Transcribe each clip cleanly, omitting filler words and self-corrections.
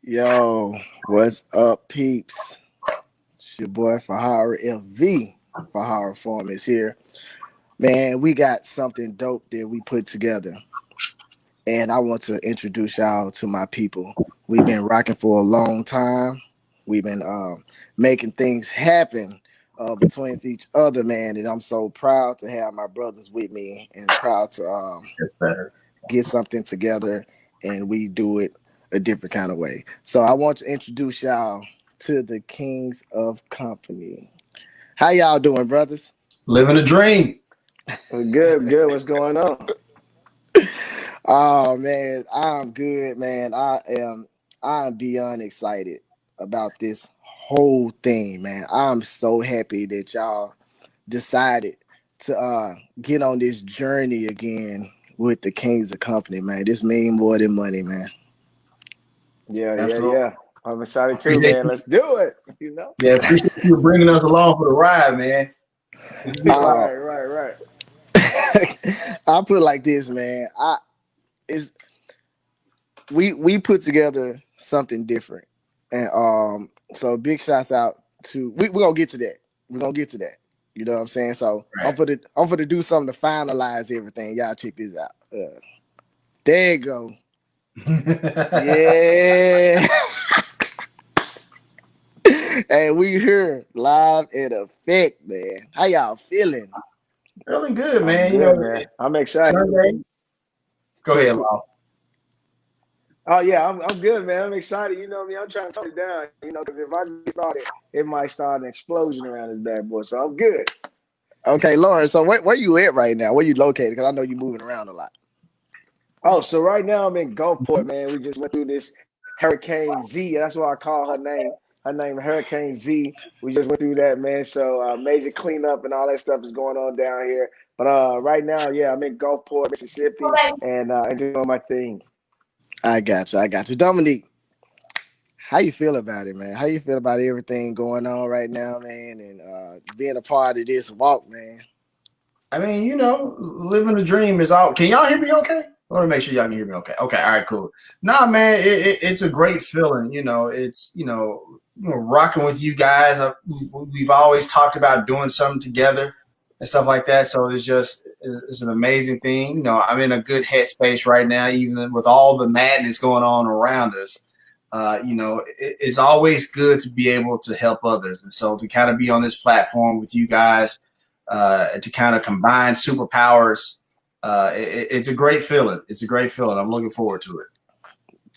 Yo, what's up, peeps? It's your boy Fa-Harra FV. Fa-Harra Farmer is here. Man, we got something dope that we put together. And I want to introduce y'all to my people. We've been rocking for a long time. We've been making things happen between each other, man. And I'm so proud to have my brothers with me and proud to It's better. get something together and we do it a different kind of way. So I want to introduce y'all to the Kings of Company. How y'all doing, brothers? Living a dream. Good, good. What's going on? Oh man, I'm good, man. I'm beyond excited about this whole thing, man. I'm so happy that y'all decided to get on this journey again with the Kings of Company, man. This mean more than money, man. Yeah, yeah, Absolutely. yeah. I'm excited too, Appreciate man. you. Let's do it. You know? Yeah, appreciate you bringing us along for the ride, man. It's a big ride. Uh, Right, right, right. I put it like this, man. I is we put together something different, and so big shouts out to we're gonna get to that. We're gonna get to that. You know what I'm saying? So Right. I'm for to do something to finalize everything. Y'all check this out. There you go. Yeah. And we here live in effect, man. How y'all feeling? Feeling good, I'm man. good, man. I'm excited. Sunday. Go So ahead, put, Law. Oh yeah, I'm good, man. I'm excited. You know me. I'm trying to tone it down. You know, because if I get started, it might start an explosion around this bad boy. So I'm good. okay, Lauren. So where you at right now? Where you located? Because I know you're moving around a lot. Oh, so right now I'm in Gulfport, man. We just went through this Hurricane Z. That's what I call her name. Her name Hurricane Z. We just went through that, man. So major cleanup and all that stuff is going on down here. But right now, yeah, I'm in Gulfport, Mississippi, and doing my thing. I got you. I got you, Dominic. How you feel about it, man? How you feel about everything going on right now, man? And being a part of this walk, man. I mean, living the dream is all. Can y'all hear me okay? I want to make sure y'all can hear me okay. Okay, all right, cool. Nah, man, it's a great feeling. It's rocking with you guys. We've always talked about doing something together and stuff like that. So it's an amazing thing. I'm in a good headspace right now, even with all the madness going on around us. It's always good to be able to help others, and so to kind of be on this platform with you guys, to kind of combine superpowers. It's a great feeling. It's a great feeling. I'm looking forward to it.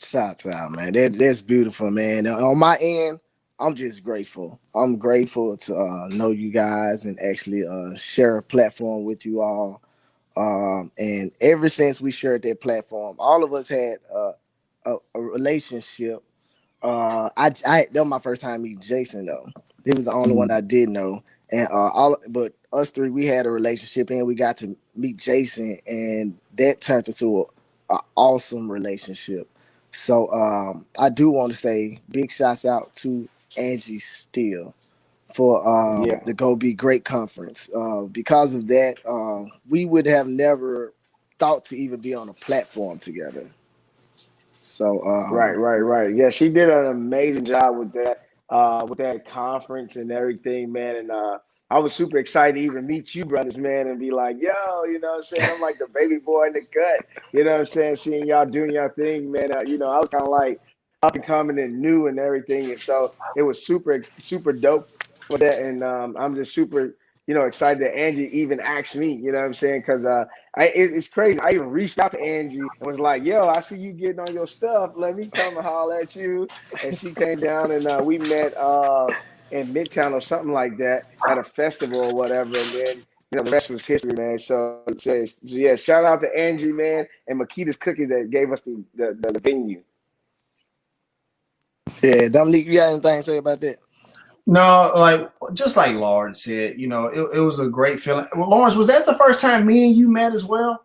Shots out, man. That's beautiful, man. On my end, I'm just grateful. I'm grateful to know you guys and actually share a platform with you all. And ever since we shared that platform, all of us had a relationship. That was my first time meeting Jason though. He was the only one I did know, and but us three we had a relationship, and we got to meet Jason, and that turned into a awesome relationship. So I do want to say big shouts out to Angie Steele for Yeah. the Go Be Great conference. Because of that, we would have never thought to even be on a platform together. So Right, right, right. Yeah, she did an amazing job with that conference and everything, man. And I was super excited to even meet you brothers, man, and be like, yo, you know what I'm saying? I'm like the baby boy in the cut. You know what I'm saying? Seeing y'all doing your thing, man. I was kind of like up and coming and new and everything. And so it was super, super dope for that. And I'm just super, excited that Angie even asked me, you know what I'm saying? Because it's crazy. I even reached out to Angie and was like, "Yo, I see you getting on your stuff. Let me come and holler at you." And she came down and we met in Midtown or something like that at a festival or whatever. And then the rest was history, man. So yeah, shout out to Angie, man, and Makita's Cookies that gave us the venue. yeah, Dominique, you got anything to say about that? No, like just like Lauren said, it was a great feeling. Well, Lawrence, was that the first time me and you met as well?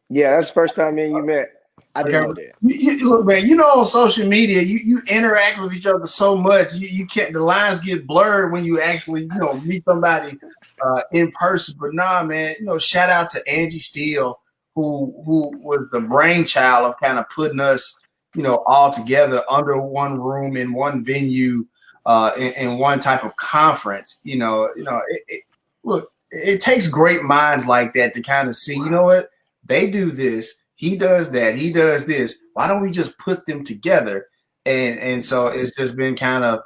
Yeah, that's the first time me and you met. I didn't Okay. know that. Look, man, on social media, you interact with each other so much. You can't, the lines get blurred when you actually, meet somebody in person. But nah, man, shout out to Angie Steele, who was the brainchild of kind of putting us, all together under one room in one venue, in one type of conference. Look, it takes great minds like that to kind of see, you know what, they do this, he does that, he does this. Why don't we just put them together? And so it's just been kind of,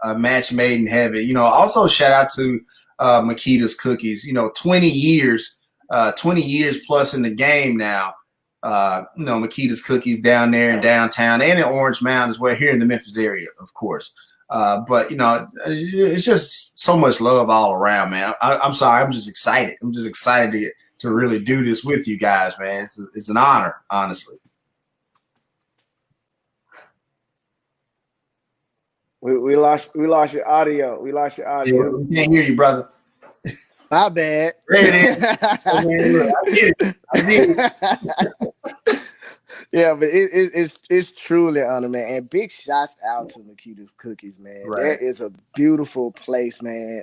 a match made in heaven. Also shout out to Makita's Cookies. 20 years plus in the game now. Makita's Cookies down there in downtown and in Orange Mountain as well, here in the Memphis area, of course. But it's just so much love all around, man. I'm sorry, I'm just excited. I'm just excited to really do this with you guys, man. It's an honor, honestly. We lost your audio. We lost your audio. We can't hear you, brother. My bad. There it is. I did it. Yeah, but it's truly an honor, man. And big shots out to Makita's Cookies, man. Right. That is a beautiful place, man.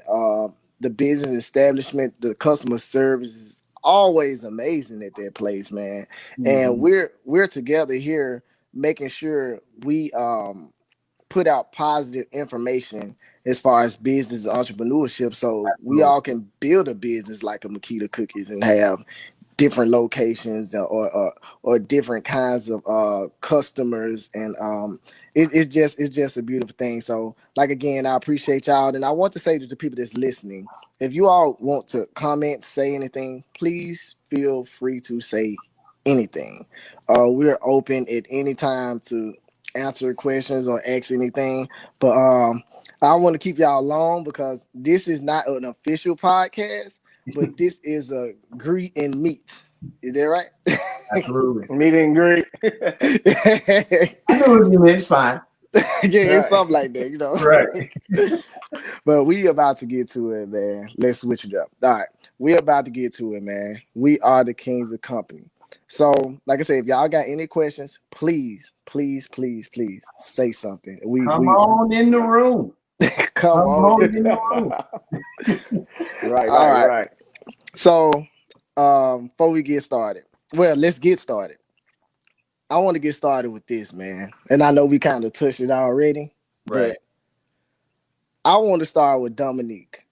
The business establishment, the customer service is always amazing at that place, man. Mm-hmm. And we're together here making sure we put out positive information as far as business and entrepreneurship, so we all can build a business like a Makita Cookies and have different locations or different kinds of customers, and it's just a beautiful thing. So, like, again, I appreciate y'all, and I want to say to the people that's listening, if you all want to comment, say anything, please feel free to say anything. We're open at any time to answer questions or ask anything, but I want to keep y'all long because this is not an official podcast, but this is a greet and meet. Is that right? Absolutely. Meet and greet. I know what you mean. It's fine. Yeah, it's something like that, Right. But we about to get to it, man. Let's switch it up. All right. We're about to get to it, man. We are the kings of company. So, like I said, if y'all got any questions, please say something. Come on in the room. Come on in the room. Right. So, before we get started, let's get started. I want to get started with this, man. And I know we kind of touched it already, right? But I want to start with Dominic.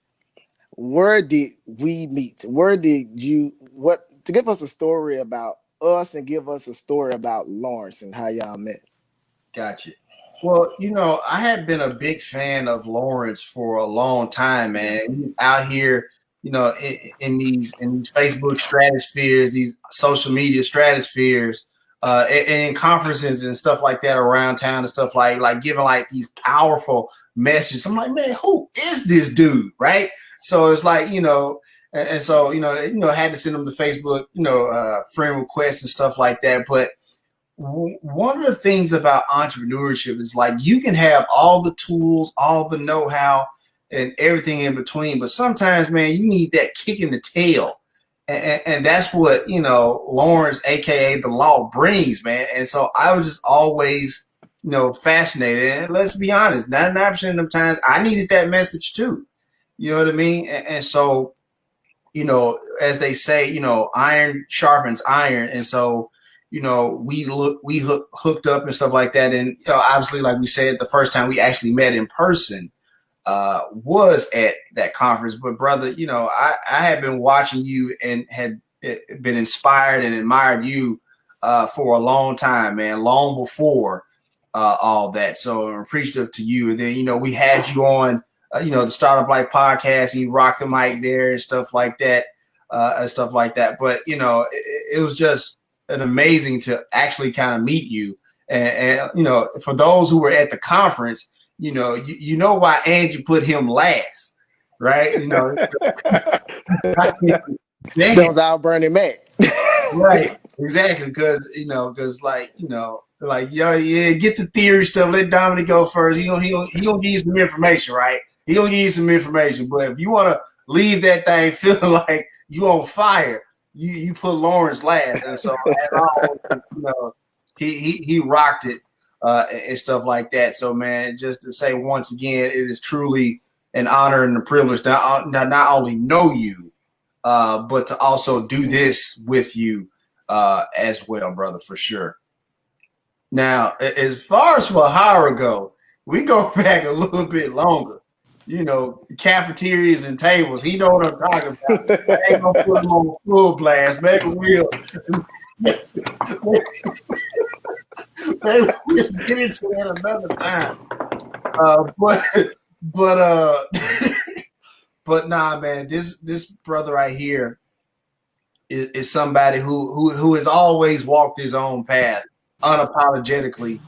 Where did we meet? To give us a story about us and give us a story about Lawrence and how y'all met. Gotcha. Well, I had been a big fan of Lawrence for a long time, man. Out here, in these Facebook stratospheres, these social media stratospheres, and in conferences and stuff like that around town and stuff like giving like these powerful messages. I'm like, man, who is this dude, right? So it's like, and so, I had to send them the Facebook, friend requests and stuff like that. But one of the things about entrepreneurship is like you can have all the tools, all the know-how and everything in between. But sometimes, man, you need that kick in the tail. And that's what, Lawrence, a.k.a. the Law, brings, man. And so I was just always, fascinated. And let's be honest, 99% of the times I needed that message too. You know what I mean? And so, as they say, iron sharpens iron. And so, we hooked up and stuff like that. And obviously, like we said, the first time we actually met in person was at that conference. But brother, I had been watching you and had been inspired and admired you for a long time, man, long before all that. So I'm appreciative to you. And then, we had you on, the Startup Life podcast, and you rocked the mic there and stuff like that. But, it was just an amazing to actually kind of meet you. And for those who were at the conference, you know why Angie put him last, right? That was our Bernie Mac. Right, exactly. Because get the theory stuff. Let Dominic go first. He gonna give you some information, right? He gonna give you some information. But if you want to leave that thing feeling like you on fire, you put Lawrence last. And so he rocked it and stuff like that. So man, just to say once again, it is truly an honor and a privilege to not only know you, but to also do this with you as well, brother, for sure. Now, as far as Fa-Harra go, we go back a little bit longer. You know, cafeterias and tables. He know what I'm talking about. I ain't gonna put him on full blast. Maybe we'll maybe we'll get into that another time. But but nah, man. This brother right here is somebody who has always walked his own path unapologetically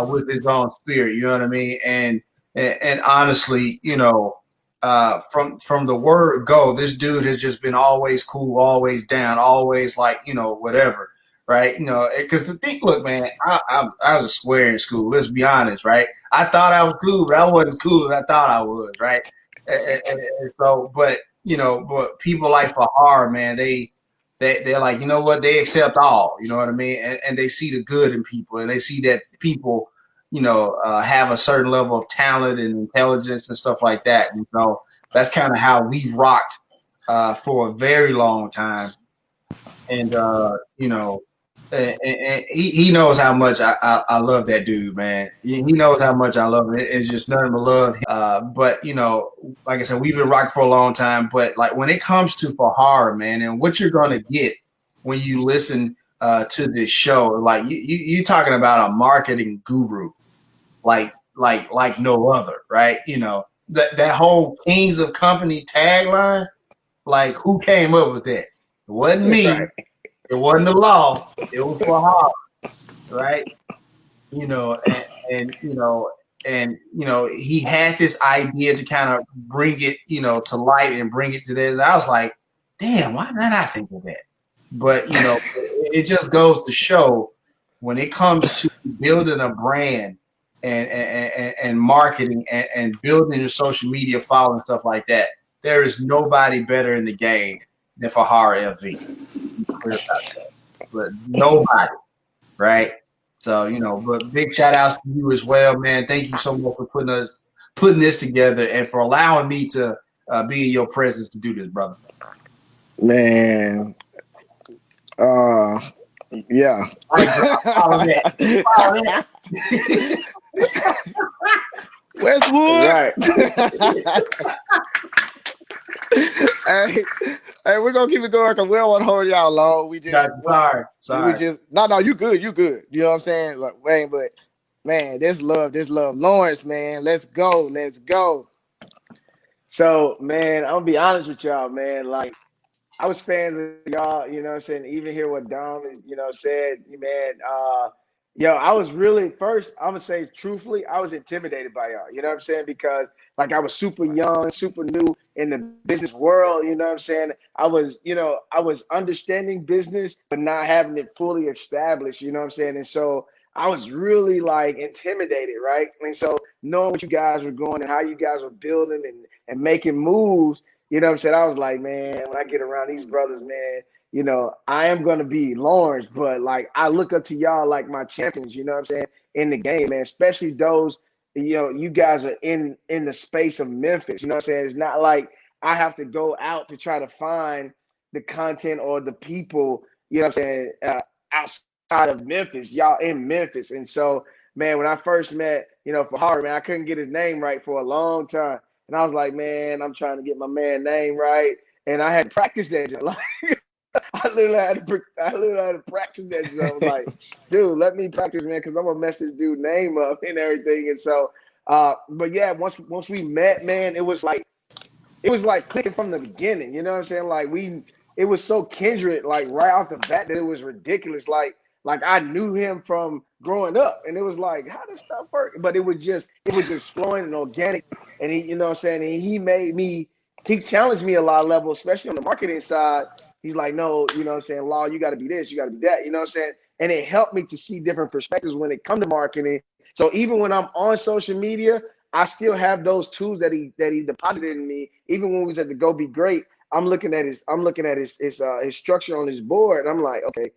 with his own spirit. You know what I mean? And honestly, you know, from the word go, this dude has just been always cool, always down, always like, you know, whatever. Right, you know, because the thing, look, man, I was a square in school. Let's be honest, right? I thought I was cool, but I wasn't as cool as I thought I was, right? And so, but you know, but people like Fa-Harra, man, they're like, you know what, they accept all, you know what I mean, and they see the good in people, and they see that people, you know, have a certain level of talent and intelligence and stuff like that, and so that's kind of how we've rocked for a very long time, and you know. And he knows how much I love that dude, man. He knows how much I love him. It's just nothing but love. But you know, like I said, we've been rocking for a long time. But like when it comes to Fa-Harra, man, and what you're gonna get when you listen to this show, like you talking about a marketing guru, like no other, right? You know that whole Kings of Company tagline. Like who came up with that? It wasn't me. Right. It wasn't the law. It was Fa-Harra, right? You know, and you know, and you know, he had this idea to kind of bring it, you know, to light and bring it to this. And I was like, damn, why did I think of that? But you know, it just goes to show when it comes to building a brand and marketing and building your social media following and stuff like that, there is nobody better in the game than Fa-Harra FV. But nobody, right? So you know, but big shout outs to you as well, man. Thank you so much for putting this together and for allowing me to be in your presence to do this, brother. Man, yeah. Westwood. Right. Hey, we're gonna keep it going because we don't want to hold y'all long. We just sorry. We just no, you good. You know what I'm saying? Like, Wayne, but man, this love. Lawrence, man, let's go. So, man, I'm gonna be honest with y'all, man. Like, I was fans of y'all, you know what I'm saying? Even hear what Dom, you know, said, man. Yo, I was really first, I'm gonna say truthfully, I was intimidated by y'all, you know what I'm saying? Because like I was super young, super new in the business world, you know what I'm saying? I was understanding business, but not having it fully established, you know what I'm saying? And so I was really like intimidated, right? And so knowing what you guys were going and how you guys were building and making moves, you know what I'm saying? I was like, man, when I get around these brothers, man, you know, I am going to be Lawrence, but like I look up to y'all like my champions, you know what I'm saying, in the game, man, especially those, you know, you guys are in the space of Memphis, you know what I'm saying? It's not like I have to go out to try to find the content or the people, you know what I'm saying, outside of Memphis, y'all in Memphis. And so, man, when I first met, you know, Fa-Harra, man, I couldn't get his name right for a long time. And I was like, man, I'm trying to get my man name right. And I had practiced that. Like, I literally had to practice that. So I was like, dude, let me practice, man, because I'm gonna mess this dude's name up and everything. And so, but yeah, once we met, man, it was like clicking from the beginning. You know what I'm saying? Like it was so kindred, like right off the bat, that it was ridiculous. Like I knew him from growing up, and it was like, how does stuff work? But it was just flowing and organic. And he, you know what I'm saying? And he challenged me a lot of levels, especially on the marketing side. He's like, no, you know what I'm saying, Law, you got to be this, you got to be that, you know what I'm saying? And it helped me to see different perspectives when it comes to marketing. So even when I'm on social media, I still have those tools that he deposited in me. Even when we was at the Go Be Great, I'm looking at his structure on his board, and I'm like, okay,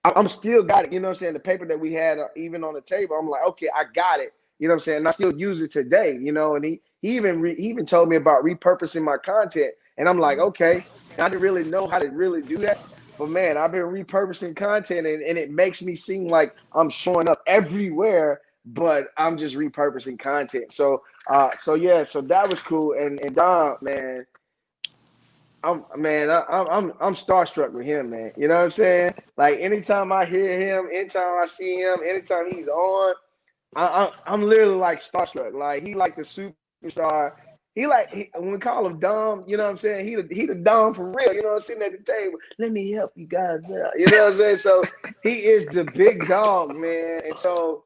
I'm still got it. You know what I'm saying? The paper that we had even on the table, I'm like, okay, I got it. You know what I'm saying? And I still use it today, you know, and he even told me about repurposing my content. And I'm like, okay, I didn't really know how to really do that. But man, I've been repurposing content, and it makes me seem like I'm showing up everywhere, but I'm just repurposing content. So yeah, so that was cool. And Dom, man, I'm starstruck with him, man. You know what I'm saying? Like anytime I hear him, anytime I see him, anytime he's on, I'm literally like starstruck. Like he like the superstar. When we call him Dom, you know what I'm saying? He the Dom for real. You know, sitting at the table. Let me help you guys out. You know what I'm saying? So he is the big dog, man. And so,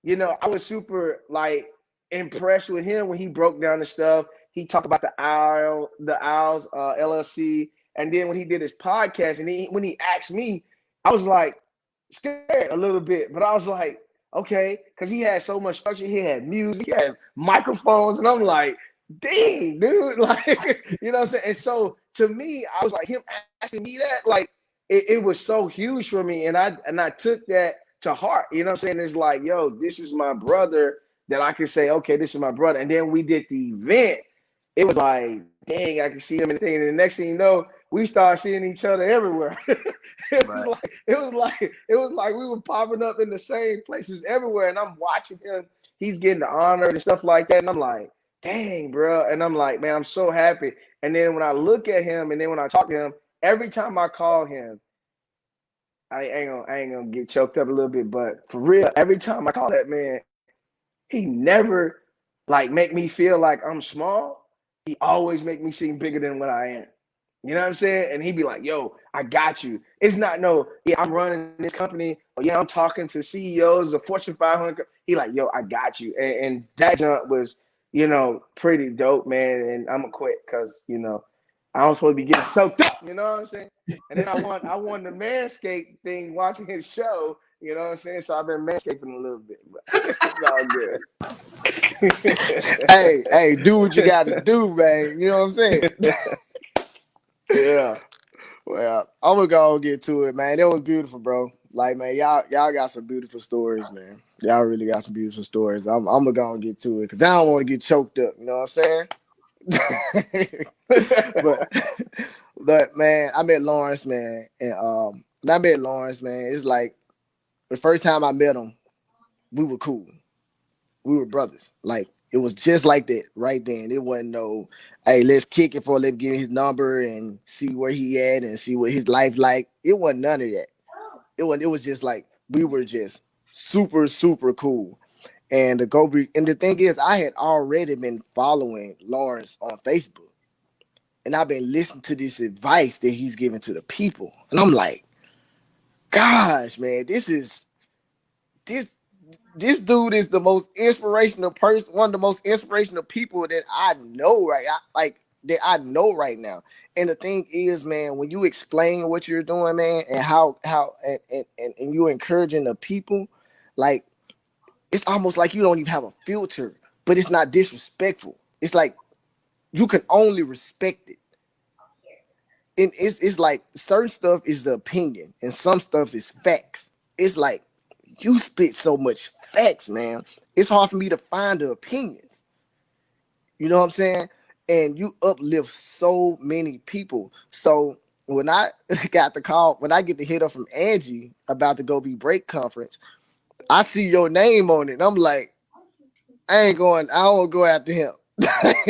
I was super like impressed with him when he broke down the stuff. He talked about the Owls LLC, and then when he did his podcast, and when he asked me, I was like scared a little bit, but I was like, okay, because he had so much structure. He had music, he had microphones, and I'm like, dang, dude, like, you know what I'm saying? And so to me, I was like, him asking me that, like, it was so huge for me, and I took that to heart. You know what I'm saying? It's like, yo, this is my brother that I can say, okay, this is my brother. And then we did the event. It was like, dang, I can see him and the thing. And the next thing you know, we started seeing each other everywhere. It was like we were popping up in the same places everywhere. And I'm watching him. He's getting the honor and stuff like that. And I'm like, dang, bro. And I'm like, man, I'm so happy. And then when I look at him and then when I talk to him, every time I call him, I ain't gonna get choked up a little bit, but for real, every time I call that man, he never like make me feel like I'm small. He always make me seem bigger than what I am. You know what I'm saying? And he'd be like, yo, I got you. It's not no, yeah, I'm running this company, or yeah, I'm talking to CEOs of Fortune 500. He like, yo, I got you. And that jump was, pretty dope, man. And I'm gonna quit because, I don't supposed to be getting soaked up, you know what I'm saying? And then I won the Manscaped thing watching his show, you know what I'm saying? So I've been manscaping a little bit, but it's all good. Hey, do what you got to do, man. You know what I'm saying? Yeah. Well, I'm gonna go and get to it, man. It was beautiful, bro. Like, man, y'all got some beautiful stories, man. Y'all really got some beautiful stories. I'm gonna go and get to it because I don't want to get choked up. You know what I'm saying? but man, I met Lawrence, man, and when I met Lawrence, man, it's like the first time I met him, we were cool. We were brothers. Like it was just like that right then. It wasn't no, hey, let's kick it for let's give him his number and see where he at and see what his life like. It wasn't none of that. It was just like we were just super, super cool. And the thing is, I had already been following Lawrence on Facebook. And I've been listening to this advice that he's giving to the people. And I'm like, gosh, man, this dude is the most inspirational person, one of the most inspirational people that I know that I know right now. And the thing is, man, when you explain what you're doing, man, and how and you're encouraging the people, like it's almost like you don't even have a filter, but it's not disrespectful. It's like you can only respect it. And it's like certain stuff is the opinion and some stuff is facts. It's like you spit so much facts, man. It's hard for me to find the opinions. You know what I'm saying? And you uplift so many people. So when I got the call, when I get the hit up from Angie about the Go Be Break conference, I see your name on it. And I'm like, I don't want to go after him. I'm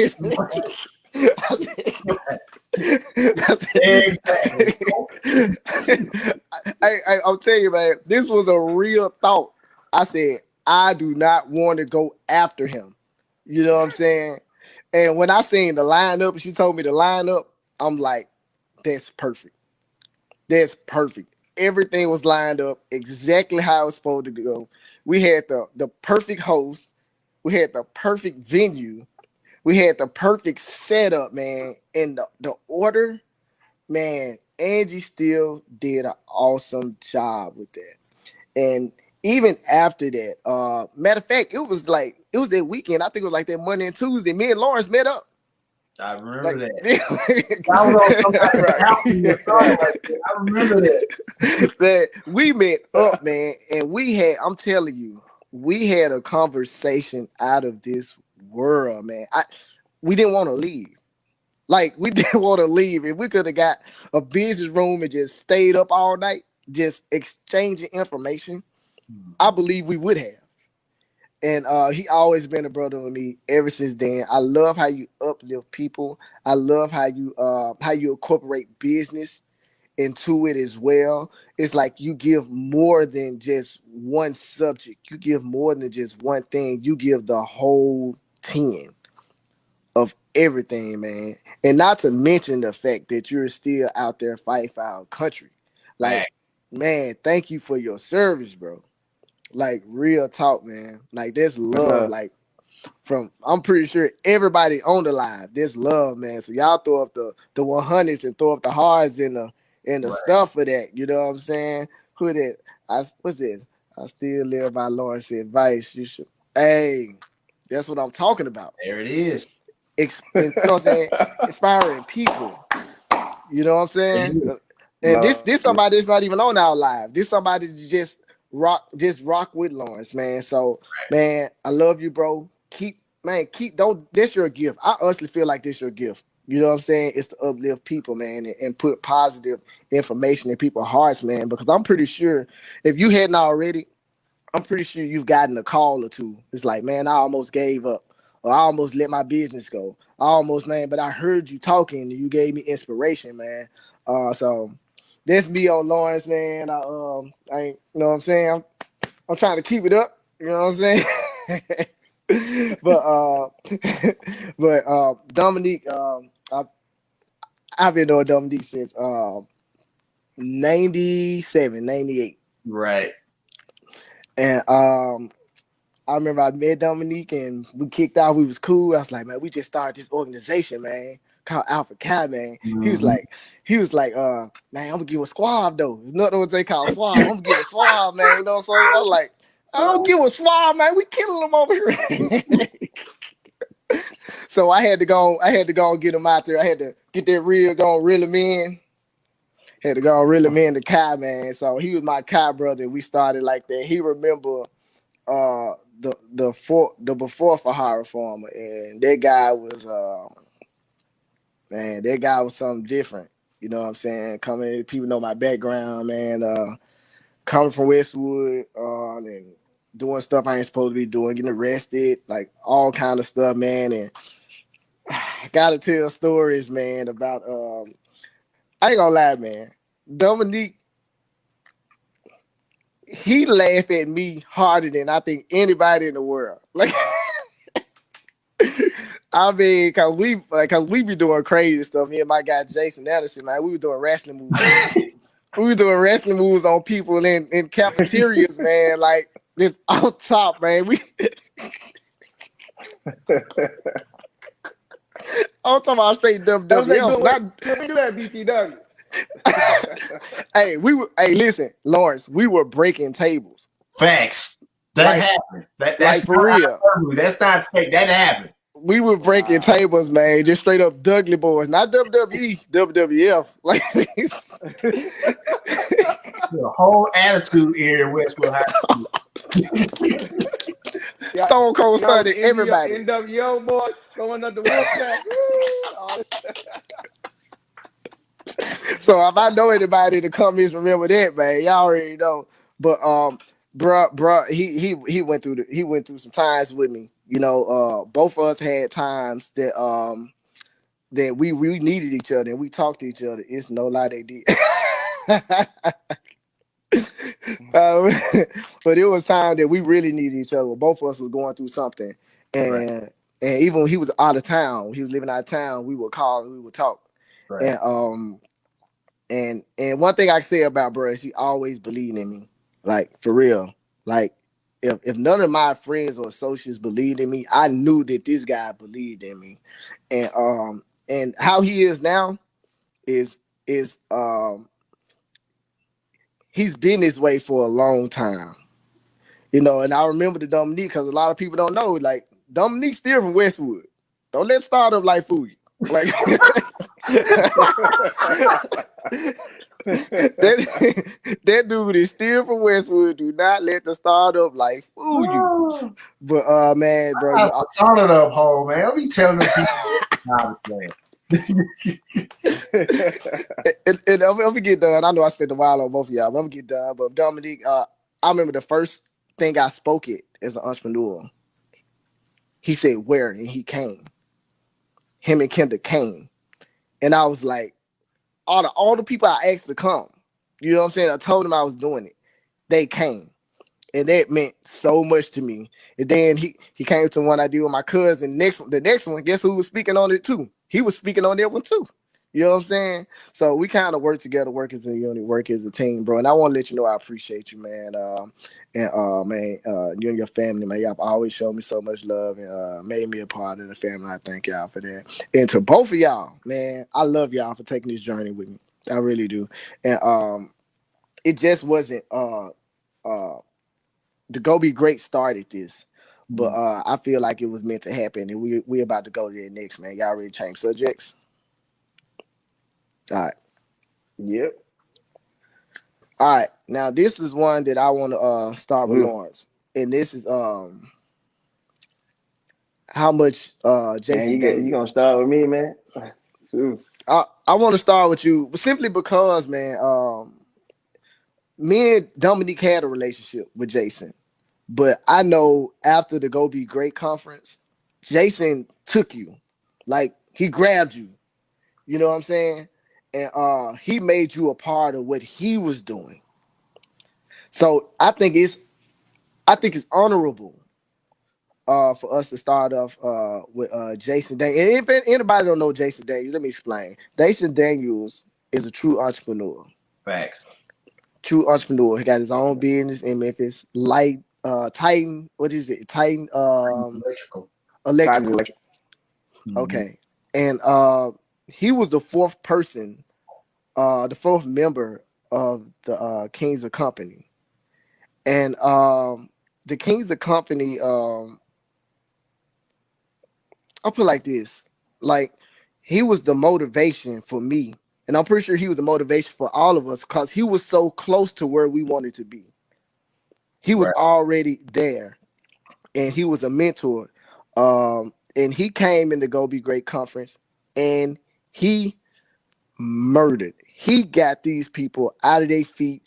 telling you, man, this was a real thought. I said, I do not want to go after him. You know what I'm saying? And when I seen the lineup, she told me the lineup, I'm like, that's perfect. That's perfect. Everything was lined up exactly how it was supposed to go. We had the perfect host. We had the perfect venue. We had the perfect setup, man. And the order, man, Angie still did an awesome job with that. And even after that, matter of fact, it was that weekend. I think it was like that Monday and Tuesday. Me and Lawrence met up. I remember that. I remember that. Man, we met up, man, and I'm telling you, we had a conversation out of this world, man. We didn't want to leave. Like we didn't want to leave. If we could have got a business room and just stayed up all night, just exchanging information, I believe we would have. And he always been a brother with me ever since then. I love how you uplift people. I love how you incorporate business into it as well. It's like you give more than just one subject. You give more than just one thing. You give the whole 10 of everything, man. And not to mention the fact that you're still out there fighting for our country. Like, man, thank you for your service, bro. Like real talk, man. Like there's love, like from I'm pretty sure everybody on the live. There's love, man. So y'all throw up the 100s and throw up the hearts and the stuff for that. You know what I'm saying? Who that? What's this? I still live by Lawrence advice. You should. Hey, that's what I'm talking about. There it is. You know what I'm saying? Inspiring people. You know what I'm saying? And this somebody that's not even on our live. This somebody just rock with Lawrence, man. So, man, I love you, bro. Don't. This your gift. I honestly feel like this your gift. You know what I'm saying? It's to uplift people, man, and put positive information in people's hearts, man. Because I'm pretty sure if you hadn't already, I'm pretty sure you've gotten a call or two. It's like, man, I almost gave up. Or I almost let my business go. But I heard you talking and you gave me inspiration, man. So that's me on Lawrence, man. I you know what I'm saying? I'm trying to keep it up. You know what I'm saying? but Dominic, I've been knowing Dominic since 97, 98. Right. And I remember I met Dominique and we kicked out. We was cool. I was like, man, we just started this organization, man, called Alpha Chi, man. Mm-hmm. He was like, man, I'm gonna give a squab though. There's nothing what they call swab. I'm gonna give a swab, man. You know what I'm saying? I was like, I don't give a swab, man. We killing them over here. So I had to go and get him out there. I had to get that reel reel him in. Had to go and reel him in the Chi, man. So he was my Chi brother. We started like that. He remember the before Fa-Harra Farmer, and that guy was something different. You know what I'm saying? People know my background, man. Coming from Westwood, and doing stuff I ain't supposed to be doing, getting arrested, like all kind of stuff, man. And I gotta tell stories, man, about I ain't gonna lie, man. Dominique, he laughed at me harder than I think anybody in the world. Like, I mean, cause we be doing crazy stuff. Me and my guy Jason Anderson, man, we were doing wrestling moves. We were doing wrestling moves on people in cafeterias, man. Like this on top, man. I'm talking about straight WWF. We do that BTW. Hey, listen, Lawrence, we were breaking tables. Facts. That happened. That's like for real. That's not fake. That happened. We were breaking tables, man. Just straight up Dudley boys, not WWE, WWF. Like the whole attitude area West will have. Stone Cold studied everybody. NWO boy going up the Wolfpack. So if I know anybody in the comments, remember that, man. Y'all already know. But bruh, he went through some times with me. You know, both of us had times that that we needed each other and we talked to each other. It's no lie, they did. But it was time that we really needed each other. Both of us was going through something, and even when he was out of town, he was living out of town, we would call and we would talk. Right. And one thing I can say about bro is he always believed in me, like for real. Like if none of my friends or associates believed in me, I knew that this guy believed in me, and how he is now is he's been this way for a long time, you know. And I remember the Dominique because a lot of people don't know, like Dominique's still from Westwood. Don't let startup life fool you. Like that dude is still from Westwood. Do not let the startup life fool you. But man, bro, turn it up, home man. I'll be telling the people how to play. And I'm gonna get done. I know I spent a while on both of y'all, but I'm gonna get done. But Dominic, I remember the first thing I spoke it as an entrepreneur. He said where, and he came. Him and Kendra came, and I was like, all the people I asked to come. You know what I'm saying? I told them I was doing it. They came. And that meant so much to me. And then he came to one I did with my cousin. The next one, guess who was speaking on it too? He was speaking on that one too. You know what I'm saying? So we kind of work together, work as a unit, work as a team, bro. And I want to let you know I appreciate you, man. You and your family, man. Y'all always showed me so much love and made me a part of the family. I thank y'all for that. And to both of y'all, man, I love y'all for taking this journey with me. I really do. And it just wasn't the Go Be Great started this, but I feel like it was meant to happen, and we about to go to that next, man. Y'all ready to change subjects? All right. Yep. All right. Now this is one that I want to start with Lawrence, and this is how much Jason Man, you gonna start with me, man? I want to start with you simply because, man, me and Dominique had a relationship with Jason. But I know after the Go Be Great conference, Jason took you. Like, he grabbed you. You know what I'm saying? And he made you a part of what he was doing. So I think it's honorable for us to start off with Jason Daniels. And if anybody don't know Jason Daniels, let me explain. Jason Daniels is a true entrepreneur. Facts. True entrepreneur. He got his own business in Memphis. Titan, what is it? Titan Electrical. Okay. And he was the fourth person, the fourth member of the Kings of Company. And the Kings of Company, I'll put it like this. Like, he was the motivation for me. And I'm pretty sure he was the motivation for all of us because he was so close to where we wanted to be. He was already there, and he was a mentor. And he came in the Go Be Great conference, and he murdered. He got these people out of their feet.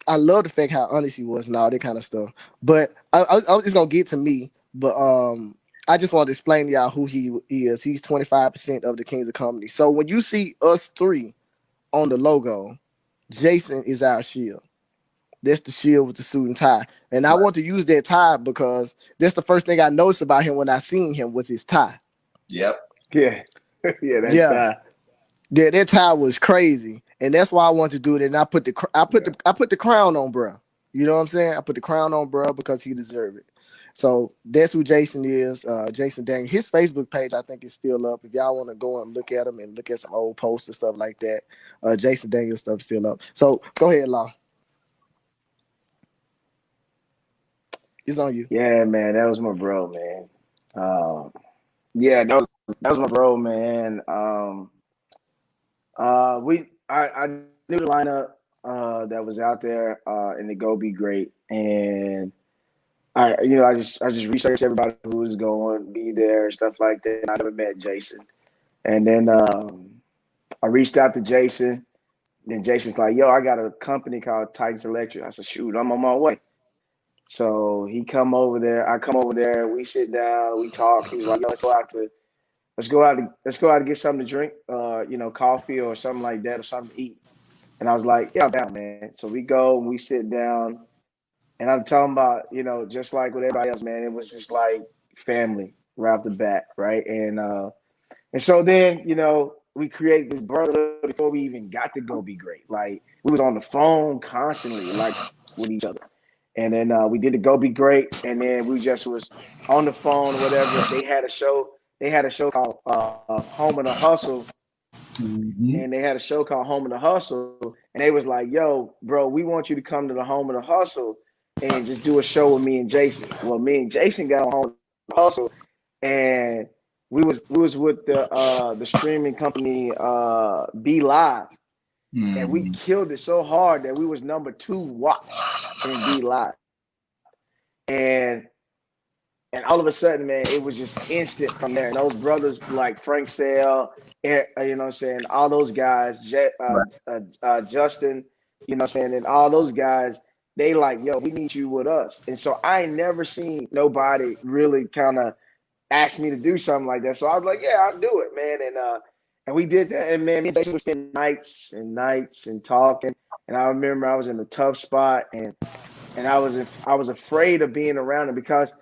I love the fact how honest he was and all that kind of stuff. But it's gonna get to me. But I just want to explain to y'all who he is. He's 25% of the Kings of Comedy. So when you see us three on the logo, Jason is our shield. That's the shield with the suit and tie. And I want to use that tie because that's the first thing I noticed about him when I seen him was his tie. Yep. Yeah. Tie. Yeah, that tie was crazy. And that's why I wanted to do it. And I put the crown on, bro. You know what I'm saying? I put the crown on, bro, because he deserved it. So that's who Jason is. Jason Daniels. His Facebook page, I think, is still up. If y'all want to go and look at him and look at some old posts and stuff like that, Jason Daniels stuff is still up. So go ahead, Law. It's on you. Yeah, man, that was my bro, man. Yeah, that was my bro, man. I knew the lineup that was out there in the Go Be Great, and I just researched everybody who was going to be there and stuff like that. I never met Jason, and then I reached out to Jason. Then Jason's like, "Yo, I got a company called Titans Electric." I said, "Shoot, I'm on my way." So he come over there. I come over there. We sit down. We talk. He was like, "Yo, let's go out and get something to drink. Coffee or something like that, or something to eat." And I was like, "Yeah, I'm down, man." So we go and we sit down, and I'm talking about, just like with everybody else, man. It was just like family right off the bat, right? And so then, we created this brotherhood before we even got to Go Be Great. Like, we was on the phone constantly, like, with each other. And then we did the Go Be Great, and then we just was on the phone or whatever. They had a show called Home of the Hustle. And they had a show called Home of the Hustle. And they was like, "Yo, bro, we want you to come to the Home of the Hustle and just do a show with me and Jason." Well, me and Jason got on Home of the Hustle, and we was with the streaming company Be Live. And we killed it so hard that we was number 2 watched in Be Live. And And all of a sudden, man, it was just instant from there. And those brothers like Frank Sale, you know what I'm saying, all those guys, Justin, you know what I'm saying, and all those guys, they like, yo, we need you with us. And so I ain't never seen nobody really kind of ask me to do something like that. So I was like, yeah, I'll do it, man. And we did that. And man, me and Jason would spend nights and nights and talking. And I remember I was in a tough spot, and I was afraid of being around him because,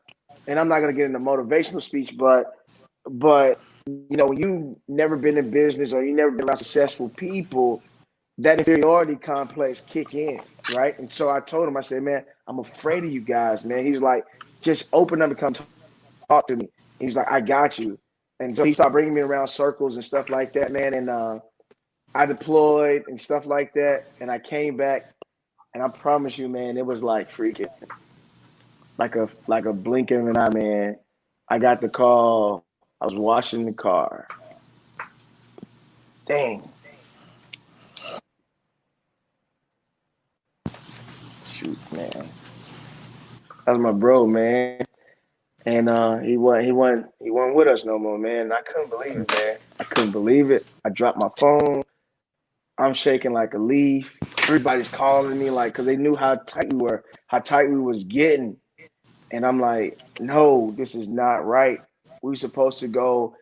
and I'm not gonna get into motivational speech, but you know, when you never been in business or you never been around successful people, that inferiority complex kick in, right? And so I told him, I said, man, I'm afraid of you guys, man. He was like, just open up and come talk to me. He was like, I got you. And so he started bringing me around circles and stuff like that, man. And I deployed and stuff like that. And I came back, and I promise you, man, it was like freaking, like a blink of an eye, man. I got the call. I was washing the car. Dang. Shoot, man. That was my bro, man. And he wasn't with us no more, man. And I couldn't believe it, man. I couldn't believe it. I dropped my phone. I'm shaking like a leaf. Everybody's calling me, like, because they knew how tight we were, how tight we was getting. And I'm like, no, this is not right. We were supposed to go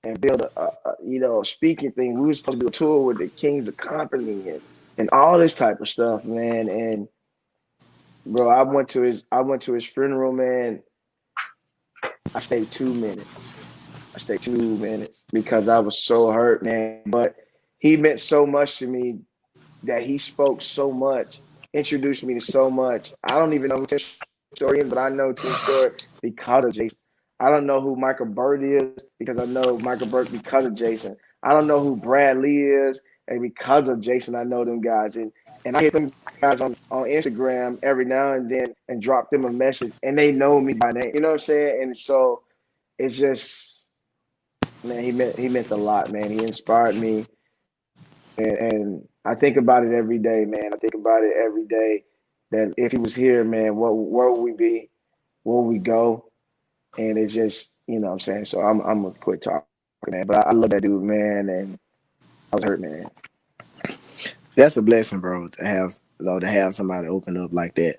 and build a speaking thing. We were supposed to do a tour with the Kings of Company and all this type of stuff, man. And bro, I went to his funeral, man. I stayed 2 minutes. Because I was so hurt, man. But he meant so much to me that he spoke so much, introduced me to so much. I don't even know who Tim's story is, but I know Tim's story because of Jason. I don't know who Michael Burt is because I know Michael Burt because of Jason. I don't know who Brad Lee is, and because of Jason, I know them guys. And I hit them guys on Instagram every now and then and drop them a message, and they know me by name. You know what I'm saying? And so it's just, man, he meant a lot, man. He inspired me. And I think about it every day, man. I think about it every day that if he was here, man, where would we be? Where would we go? And it's just, you know what I'm saying? So I'm going to quit talking, man. But I love that dude, man. And I was hurt, man. That's a blessing, bro, to have somebody open up like that.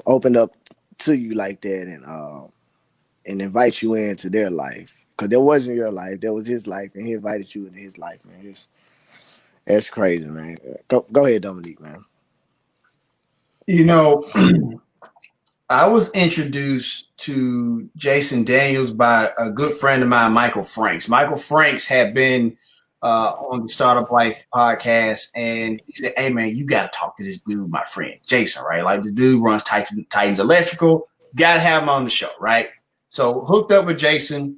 Open up to you like that and invite you into their life. Because that wasn't your life. That was his life. And he invited you into his life, man. That's crazy, man. Go ahead, Dominic, man. You know, I was introduced to Jason Daniels by a good friend of mine, Michael Franks. Michael Franks had been on the Startup Life podcast, and he said, hey, man, you got to talk to this dude, my friend, Jason, right? Like, the dude runs Titans Electrical. Got to have him on the show, right? So hooked up with Jason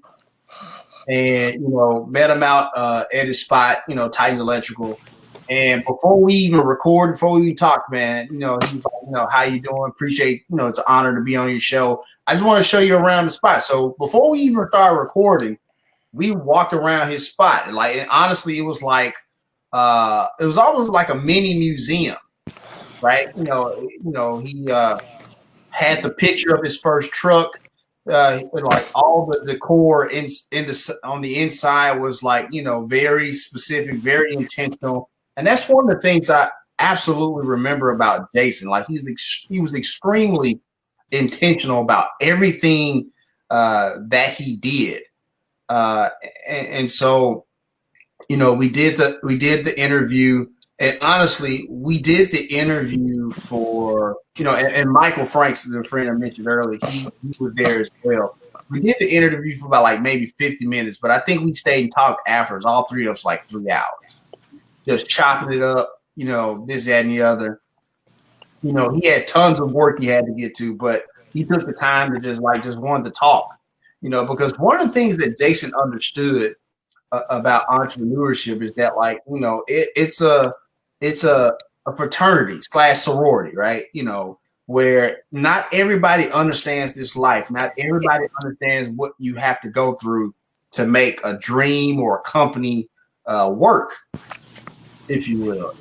and, met him out at his spot, Titans Electrical. And before we even recorded, before we even talked, man, he was like, how you doing? Appreciate, it's an honor to be on your show. I just want to show you around the spot. So before we even started recording, we walked around his spot. And honestly, it was like, it was almost like a mini museum, right? He had the picture of his first truck. Like all the decor on the inside was like, very specific, very intentional. And that's one of the things I absolutely remember about Jason. Like he was extremely intentional about everything that he did. And so, we did the interview, and honestly, we did the interview for, and Michael Franks, the friend I mentioned earlier, he was there as well. We did the interview for about maybe 50 minutes, but I think we stayed and talked afterwards, all three of us, 3 hours, just chopping it up, this, that, and the other. He had tons of work he had to get to, but he took the time to just wanted to talk, because one of the things that Jason understood about entrepreneurship is that it's a fraternity / sorority, right? Where not everybody understands this life. Not everybody understands what you have to go through to make a dream or a company work, if you will.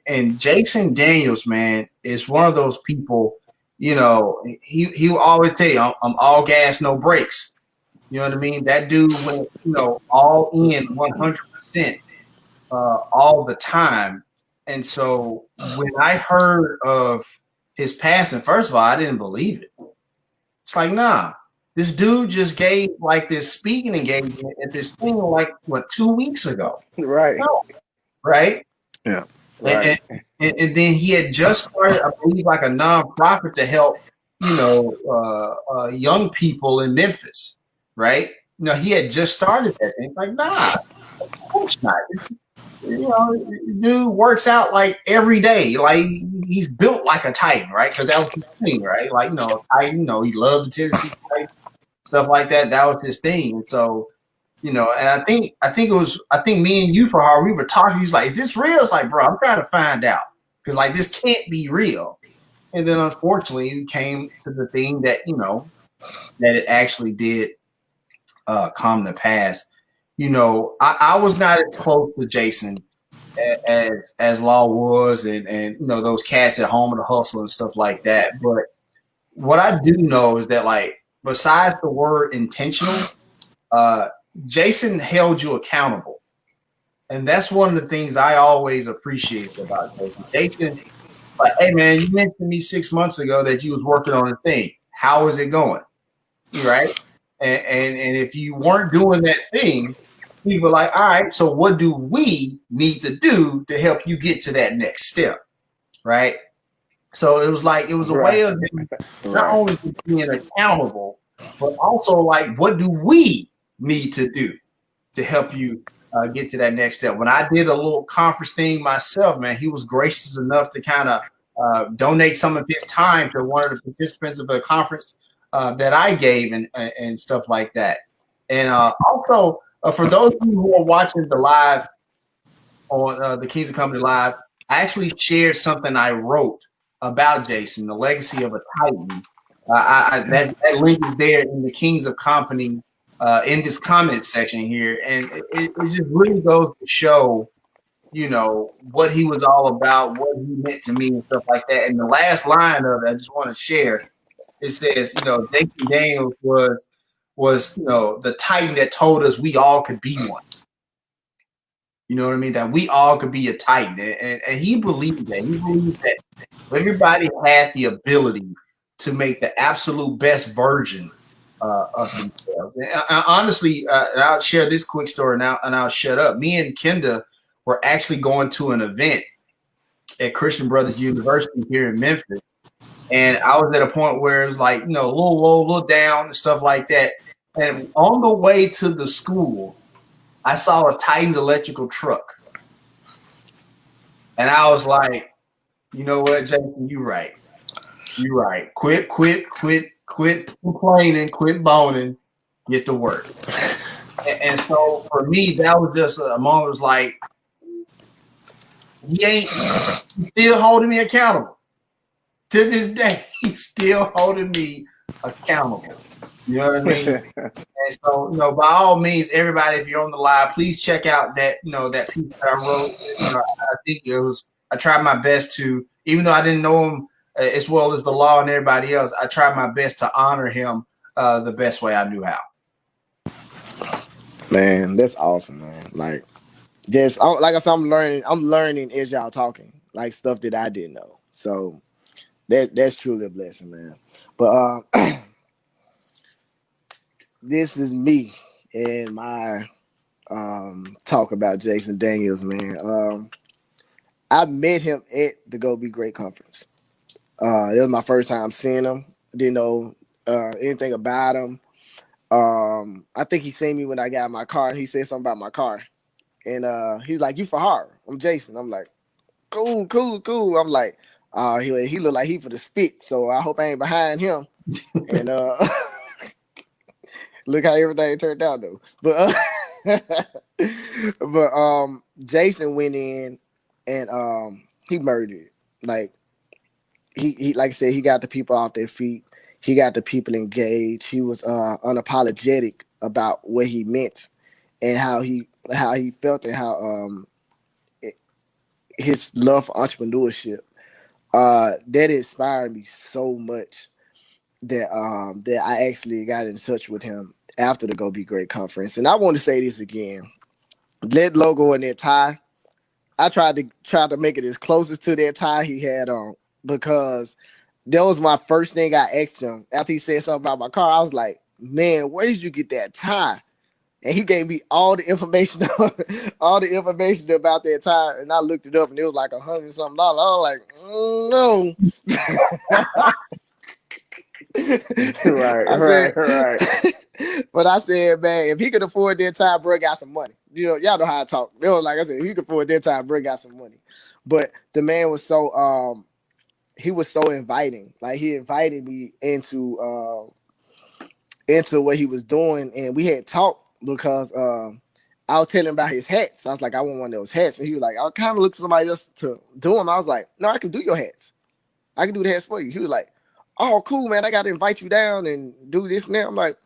And Jason Daniels, man, is one of those people you know, he will always tell you, I'm all gas, no brakes. You know what I mean? That dude went, you know, all in 100% all the time. And so when I heard of his passing, first of all, I didn't believe it. It's like, nah, this dude just gave like this speaking engagement at this thing like what 2 weeks ago. Right. No, right? Yeah. Right. And then he had just started, I believe, like a nonprofit to help, you know, young people in Memphis, right? No, he had just started that thing. Like, nah, of course not. You know, the dude works out like every day. Like he's built like a Titan, right? Because that was his thing, right? Like, you know, Titan, you know, he loved the Tennessee Titans, stuff like that. That was his thing. And so, you know, and I think me and you for how we were talking, he's like, is this real? It's like, bro, I'm trying to find out. Because like this can't be real. And then unfortunately it came to the thing that, you know, that it actually did come to pass. You know, I was not as close to Jason as Law was and you know those cats at Home of the Hustle and stuff like that. But what I do know is that like besides the word intentional, Jason held you accountable. And that's one of the things I always appreciate about Jason. Jason, like, hey man, you mentioned to me 6 months ago that you was working on a thing. How is it going? Right? And if you weren't doing that thing, we were like, all right, so what do we need to do to help you get to that next step? Right. So it was like it was a way of not only being accountable, but also like what do we need to do to help you get to that next step? When I did a little conference thing myself, man, he was gracious enough to kind of donate some of his time to one of the participants of a conference that I gave and stuff like that. And also for those of you who are watching the live on the Kings of Comedy Live, I actually shared something I wrote about Jason, the legacy of a Titan. That link is there in the Kings of Company in this comment section here, and it just really goes to show, you know, what he was all about, what he meant to me, and stuff like that. And the last line of it, I just want to share. It says, you know, Jason Daniels was you know the Titan that told us we all could be one. You know what I mean? That we all could be a Titan, and he believed that. He believed that everybody had the ability to make the absolute best version of themselves. And honestly, and I'll share this quick story now, and I'll shut up. Me and Kenda were actually going to an event at Christian Brothers University here in Memphis, and I was at a point where it was like, you know, a little low, a little down, and stuff like that. And on the way to the school, I saw a Titans electrical truck. And I was like, you know what, Jason, you're right. You're right. Quit complaining, quit boning, get to work. And so for me, that was just a moment. It was like, he's still holding me accountable. To this day, he's still holding me accountable. You know what I mean? And so, you know, by all means, everybody, if you're on the live, please check out that, you know, that piece that I wrote. You know, I think I tried my best to, even though I didn't know him as well as the law and everybody else, I tried my best to honor him the best way I knew how. Man, that's awesome, man. Like, just like I said, I'm learning as y'all talking, like stuff that I didn't know. So that's truly a blessing, man. But this is me and my talk about Jason Daniels, man. I met him at the Go Be Great conference. It was my first time seeing him. Didn't know anything about him. I think he seen me when I got in my car. He said something about my car, and he's like, "You Fa-Harra?" I'm Jason. I'm like, "Cool." I'm like, he look like he for the spit, so I hope I ain't behind him. And look how everything turned out though. But Jason went in and he murdered. Like he like I said, he got the people off their feet. He got the people engaged. He was unapologetic about what he meant and how he felt and how his love for entrepreneurship. that inspired me so much that I actually got in touch with him after the Go Be Great conference. And I want to say this again. That logo and that tie, I tried to make it as closest to that tie he had on, because that was my first thing I asked him after he said something about my car. I was like, man, where did you get that tie? And he gave me all the information, all the information about that tie, and I looked it up, and it was like $100 something. I was like, no. I said, right. but I said, man, if he could afford that tie, bro got some money. You know, y'all know how I talk. It was like I said, if he could afford that tie, bro got some money. But the man was so he was so inviting. Like, he invited me into what he was doing, and we had talked because I was telling him about his hats. I was like, I want one of those hats, and he was like, I kind of look for somebody else to do them. I was like, no, I can do your hats. I can do the hats for you. He was like, oh, cool, man. I got to invite you down and do this and that. I'm like,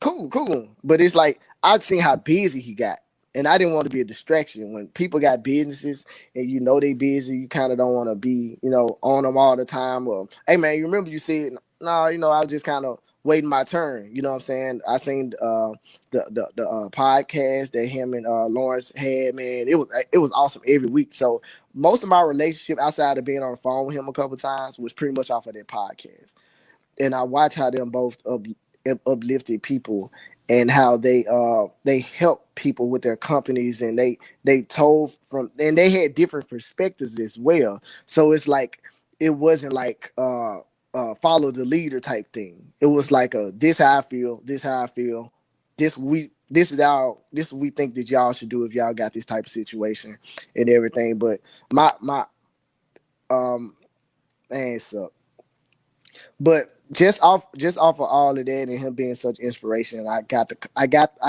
cool. But it's like, I'd seen how busy he got, and I didn't want to be a distraction. When people got businesses and you know they busy, you kind of don't want to be, on them all the time. Well, hey, man, you remember you said, no, I was just kind of waiting my turn. You know what I'm saying? I seen the podcast that him and Lawrence had, man. It was awesome every week. So most of my relationship outside of being on the phone with him a couple of times was pretty much off of that podcast. And I watch how them both uplifted people, and how they help people with their companies, and they told from, and they had different perspectives as well. So it's like, it wasn't like follow the leader type thing. It was like this how I feel, this how I feel, this is what we think that y'all should do if y'all got this type of situation and everything. But my man, so, but just off of all of that and him being such inspiration, I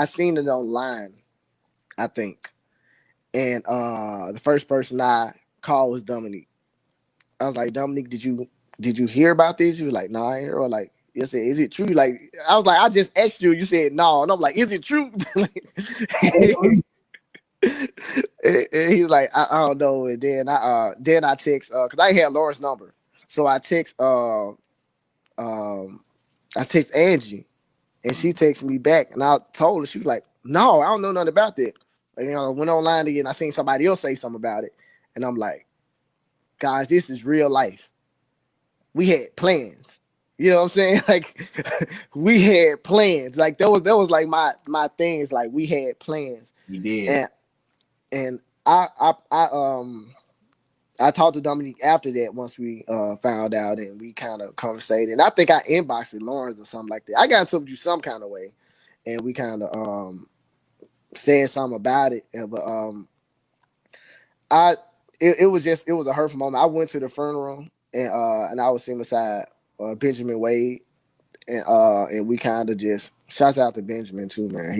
seen it online, I think. And the first person I called was Dominic. I was like, Dominic, did you hear about this? He was like, no, I ain't hear. Or like, you said, is it true? Like, I was like, I just asked you. You said no, and I'm like, is it true? And he's like, I don't know. And then I text because I had Laura's number, so I text Angie, and she texted me back, and I told her. She was like, no, I don't know nothing about that. And, I went online again. I seen somebody else say something about it, and I'm like, guys, this is real life. We had plans. You know what I'm saying? Like, we had plans. Like, that was like my things. Like, we had plans. You did. And I talked to Dominique after that once we found out, and we kind of conversated. And I think I inboxed Lawrence or something like that. I got in touch with you some kind of way, and we kind of said something about it. But it was a hurtful moment. I went to the funeral, and I was sitting beside Benjamin Wade, and we kind of just, shouts out to Benjamin too, man.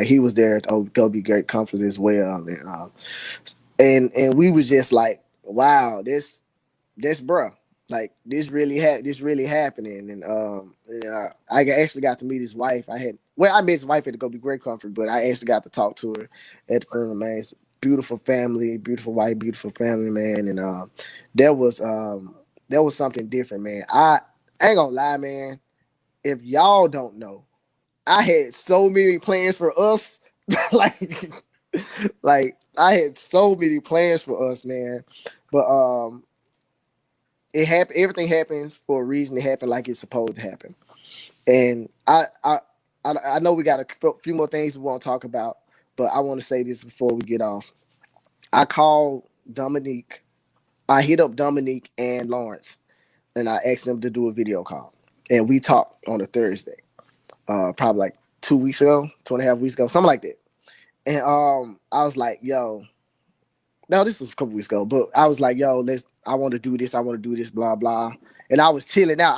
He was there to Go Be Great conference as well, and we was just like, wow, this bruh, like, this really happening. And I actually got to meet his wife. I met his wife at the Go Be Great conference, but I actually got to talk to her at the funeral, man. It's a beautiful family, beautiful wife, beautiful family, man. And there was something different, man. I ain't gonna lie, man. If y'all don't know, I had so many plans for us. like I had so many plans for us, man. But it happened. Everything happens for a reason. It happened like it's supposed to happen. And I know we got a few more things we want to talk about, but I want to say this before we get off. I called Dominique. I hit up Dominique and Lawrence, and I asked them to do a video call. And we talked on a Thursday, probably like 2 weeks ago, 2.5 weeks ago, something like that. And I was like, yo, no, this was a couple weeks ago, but I was like, yo, I want to do this, blah, blah. And I was chilling out,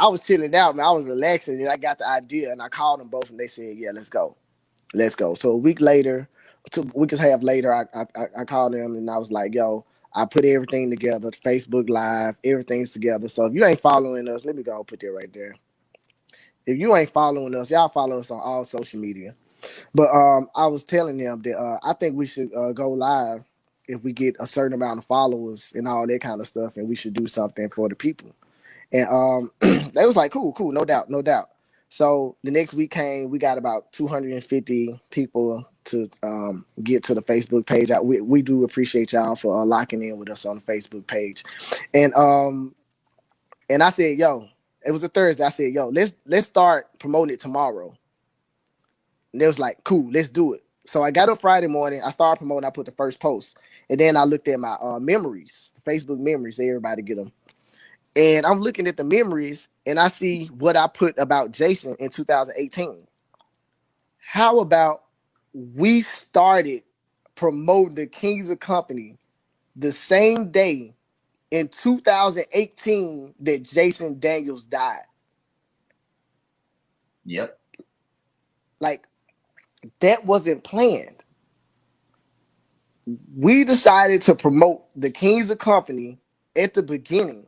man. I was relaxing, and I got the idea, and I called them both, and they said, yeah, let's go. So a week later, 2 weeks and a half later, I called them, and I was like, yo, I put everything together, Facebook Live, everything's together. So if you ain't following us, let me go and put that right there. If you ain't following us, y'all follow us on all social media. But I was telling them that I think we should go live if we get a certain amount of followers and all that kind of stuff, and we should do something for the people. And they was like, cool, no doubt, no doubt. So the next week came, we got about 250 people to get to the Facebook page. We do appreciate y'all for locking in with us on the Facebook page. And I said, yo, it was a Thursday. I said, yo, let's start promoting it tomorrow. And they was like, cool, let's do it. So I got up Friday morning. I started promoting. I put the first post. And then I looked at my memories, Facebook memories. Everybody get them. And I'm looking at the memories, and I see what I put about Jason in 2018. How about we started promoting the Kings of Company the same day in 2018 that Jason Daniels died? Yep. Like, that wasn't planned. We decided to promote the Kings of Company at the beginning,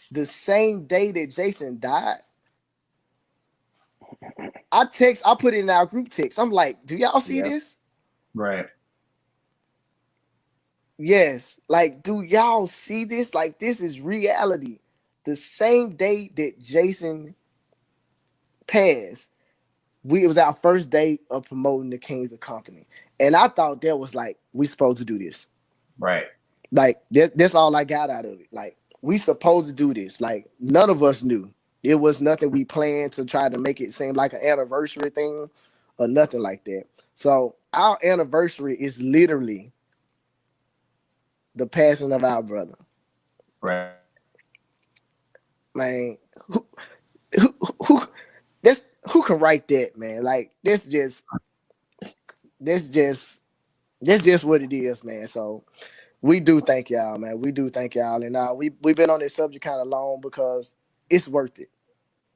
the same day that Jason died. I put it in our group text. I'm like, do y'all see this? Right. Yes. Like, do y'all see this? Like, this is reality. The same day that Jason passed, it was our first day of promoting the Kings of Company. And I thought that was like, we supposed to do this. Right. Like, that's all I got out of it. Like, we supposed to do this. Like, none of us knew. It was nothing we planned to try to make it seem like an anniversary thing or nothing like that. So our anniversary is literally the passing of our brother. Right. Man, who can write that, man? Like, that's just what it is, man. So we do thank y'all, man. We do thank y'all. And we've been on this subject kind of long because it's worth it.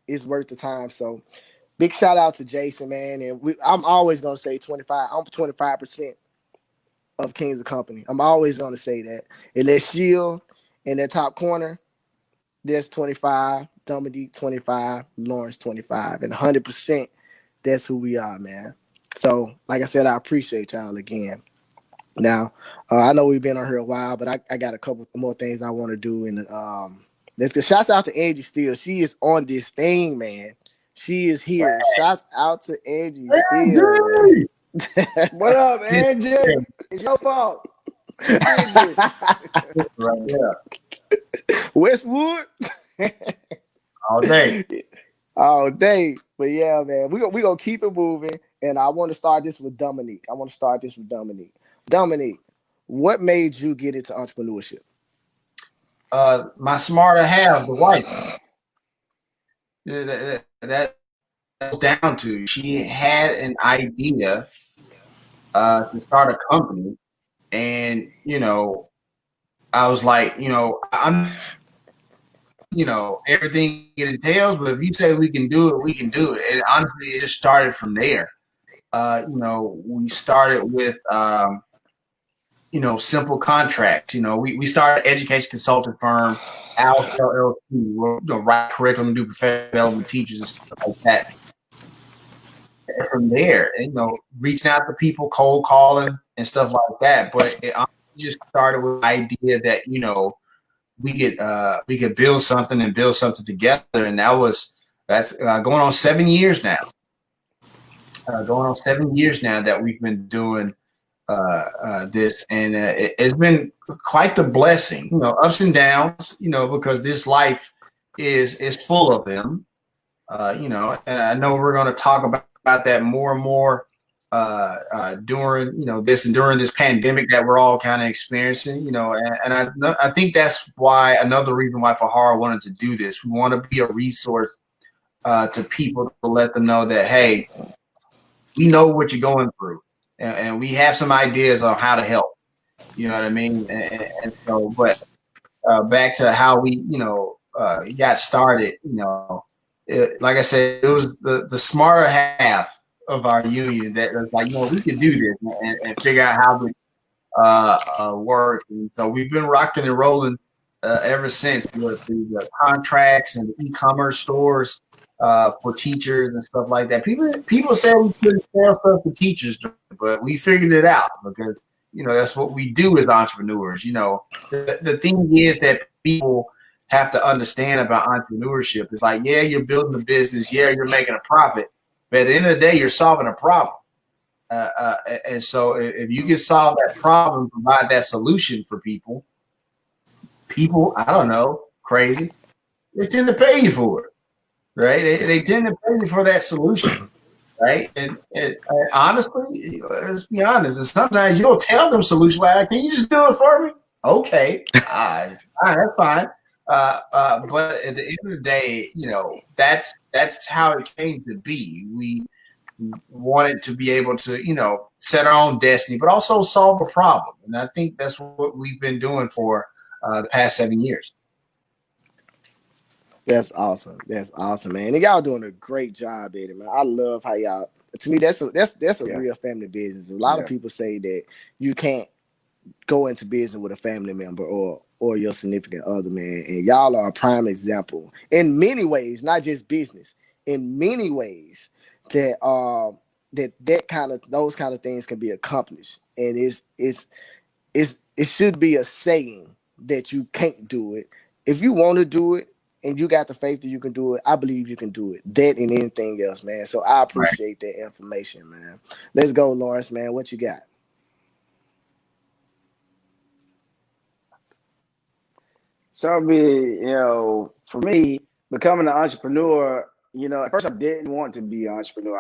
It's worth the time. So big shout out to Jason, man. And I'm always gonna say 25. I'm 25% of Kings of Company. I'm always gonna say that. And that shield in that top corner, there's 25, Dominic 25, Lawrence 25, and 100%. That's who we are, man. So, like I said, I appreciate y'all again. Now, I know we've been on here a while, but I got a couple more things I want to do. And let's go. Shouts out to Angie Steele. She is on this thing, man. She is here. Right. Shouts out to Angie Steele. What up, Angie? It's your fault. Right here. Westwood. All day. All day. But yeah, man, we gonna keep it moving. And I want to start this with Dominic. Dominic, what made you get into entrepreneurship? My smarter half, the wife. That's down to. She had an idea to start a company, and I was like, I'm, everything it entails. But if you say we can do it, we can do it. And honestly, it just started from there. We started with simple contracts. We started an education consulting firm, Al LLC. We're write curriculum, do professional development, teachers and stuff like that. And from there, reaching out to people, cold calling and stuff like that. But it just started with the idea that we could build something and build something together, and that's going on 7 years now. Going on 7 years now that we've been doing this, and it's been quite the blessing. Ups and downs. Because this life is full of them. And I know we're going to talk about that more and more during during this pandemic that we're all kind of experiencing. And I think that's why another reason why Fa-Harra wanted to do this. We want to be a resource to people to let them know that, hey, we know what you're going through, and we have some ideas on how to help. You know what I mean? And so, but back to how we, got started. Like I said, it was the smarter half of our union that was like, we can do this and figure out how to work. And so we've been rocking and rolling ever since with the contracts and the e-commerce stores. For teachers and stuff like that. People said we couldn't sell stuff for teachers, but we figured it out because that's what we do as entrepreneurs. The thing is that people have to understand about entrepreneurship. It's like, yeah, you're building a business. Yeah, you're making a profit. But at the end of the day, you're solving a problem. And so if you can solve that problem, provide that solution for people, I don't know, crazy, they tend to pay you for it, right? They tend to pay you for that solution, right? And honestly, let's be honest, and sometimes you'll tell them solution, like, can you just do it for me? Okay, all right, that's fine. But at the end of the day, that's how it came to be. We wanted to be able to, set our own destiny, but also solve a problem. And I think that's what we've been doing for the past 7 years. That's awesome. That's awesome, man. And y'all doing a great job at it, man. I love how y'all. To me, that's a real family business. A lot of people say that you can't go into business with a family member or your significant other, man. And y'all are a prime example in many ways, not just business. In many ways, that those kind of things can be accomplished, and it should be a saying that you can't do it. If you want to do it and you got the faith that you can do it, I believe you can do it. That and anything else, man. So I appreciate that information, man. Let's go, Lawrence, man. What you got? So it'd be, for me, becoming an entrepreneur, at first I didn't want to be an entrepreneur.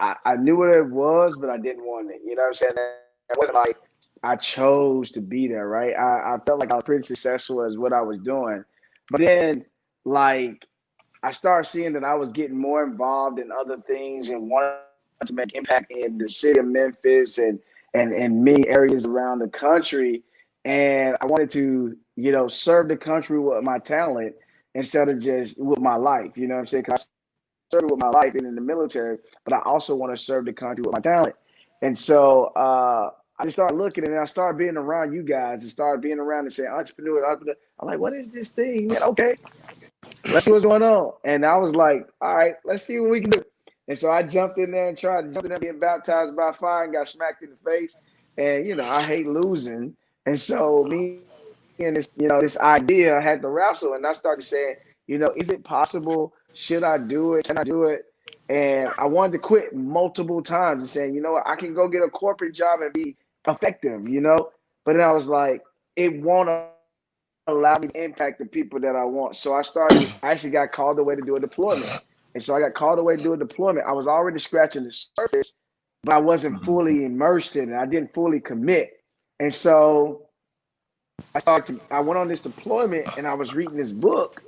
I knew what it was, but I didn't want it. You know what I'm saying? It wasn't like I chose to be there, right? I felt like I was pretty successful as what I was doing. But then, like, I started seeing that I was getting more involved in other things and wanted to make impact in the city of Memphis and many areas around the country. And I wanted to, serve the country with my talent instead of just with my life. You know what I'm saying? Because I served with my life and in the military, but I also want to serve the country with my talent. And so I just started looking, and I started being around you guys and started being around and saying, entrepreneur. I'm like, what is this thing, man? Okay, let's see what's going on. And I was like, all right, let's see what we can do. And so I jumped in there and tried to jump in there, getting baptized by fire, and got smacked in the face. And, I hate losing. And so me and this idea had to wrestle. And I started saying, is it possible? Should I do it? Can I do it? And I wanted to quit multiple times and saying, I can go get a corporate job and be effective, But then I was like, it won't allow me to impact the people that I want. So I actually got called away to do a deployment. And so I got called away to do a deployment. I was already scratching the surface, but I wasn't fully immersed in it. I didn't fully commit. And so I went on this deployment, and I was reading this book,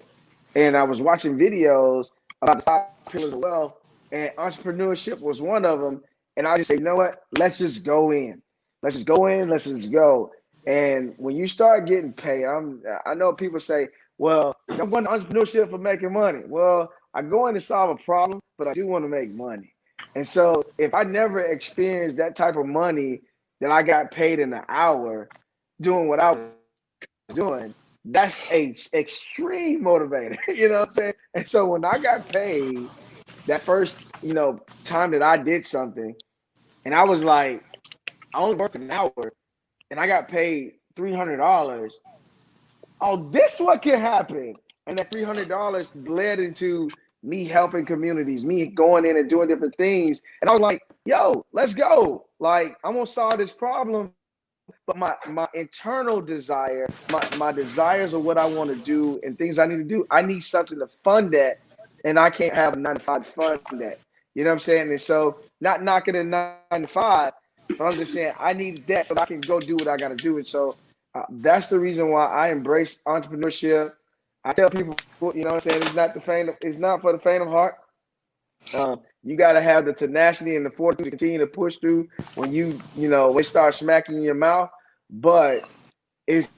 and I was watching videos about the 5 pillars of wealth, and entrepreneurship was one of them. And I just say, you know what? Let's just go in. Let's just go in. Let's just go. And when you start getting paid, I know people say, well, I'm going to entrepreneurship for making money. Well, I go in to solve a problem, but I do want to make money. And so if I never experienced that type of money that I got paid in an hour doing what I was doing, that's a extreme motivator. You know what I'm saying? And so when I got paid that first, time that I did something, and I was like, I only worked an hour, and I got paid $300. Oh, this what can happen. And that $300 led into me helping communities, me going in and doing different things. And I was like, yo, let's go. Like, I'm going to solve this problem. But my internal desire, my desires of what I want to do and things I need to do, I need something to fund that. And I can't have a 9-to-5 to fund that. You know what I'm saying? And so not knocking a 9-to-5, but I'm just saying I need that so I can go do what I got to do. And so that's the reason why I embrace entrepreneurship. I tell people, you know what I'm saying, it's not for the faint of heart. You got to have the tenacity and the fortitude to continue to push through when when it starts smacking in your mouth. But it's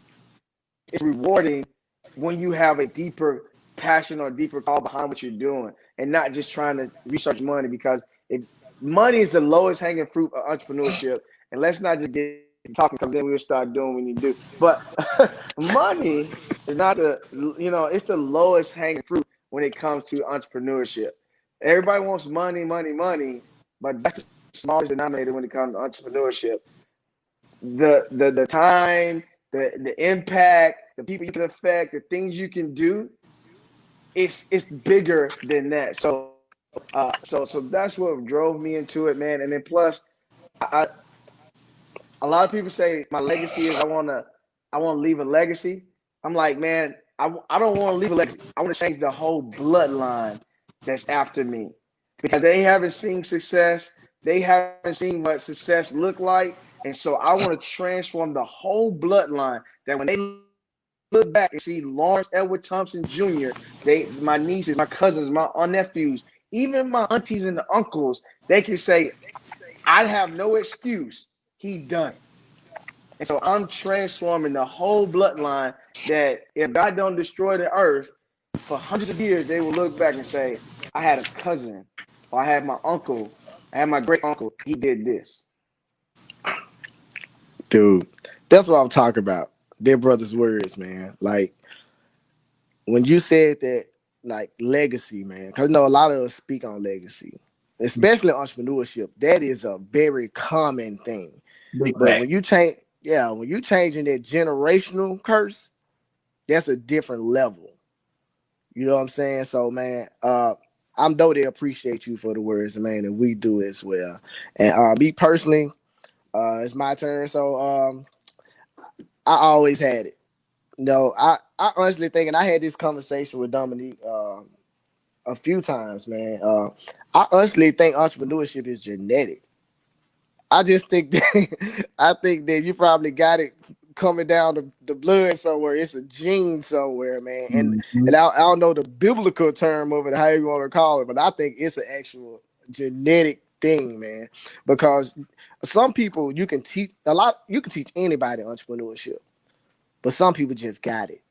rewarding when you have a deeper passion or deeper call behind what you're doing and not just trying to research money, because money is the lowest hanging fruit of entrepreneurship. And let's not just get talking, because then we'll start doing what we need to do. But money is not it's the lowest hanging fruit when it comes to entrepreneurship. Everybody wants money, money, money, but that's the smallest denominator when it comes to entrepreneurship. the time, the impact, the people you can affect, the things you can do, it's bigger than that. So that's what drove me into it, man. And then plus, I a lot of people say my legacy is I want to leave a legacy. I'm like, man, I don't want to leave a legacy. I want to change the whole bloodline that's after me because they haven't seen success. They haven't seen what success look like, and so I want to transform the whole bloodline. That when they look back and see Lawrence Edward Thompson Jr., my nieces, my cousins, my nephews, even my aunties and the uncles, they can say, I have no excuse. He done it. And so I'm transforming the whole bloodline that if God don't destroy the earth for hundreds of years, they will look back and say, I had a cousin, or I had my uncle, I had my great uncle, he did this. Dude, that's what I'm talking about. Their brother's words, man. Like when you said that, like legacy, man. Because a lot of us speak on legacy, especially entrepreneurship. That is a very common thing. Big But fact. when you change, yeah, when you changing that generational curse, that's a different level. You know what I'm saying? So, man, I'm though they appreciate you for the words, man, and we do as well. And me personally, it's my turn. So, I always had it. No, I honestly think, and I had this conversation with Dominic a few times, man. I honestly think entrepreneurship is genetic. I just think that I think that you probably got it coming down the blood somewhere. It's a gene somewhere, man. And I don't know the biblical term of it, how you want to call it, but I think it's an actual genetic thing, man. Because some people you can teach you can teach anybody entrepreneurship, but some people just got it.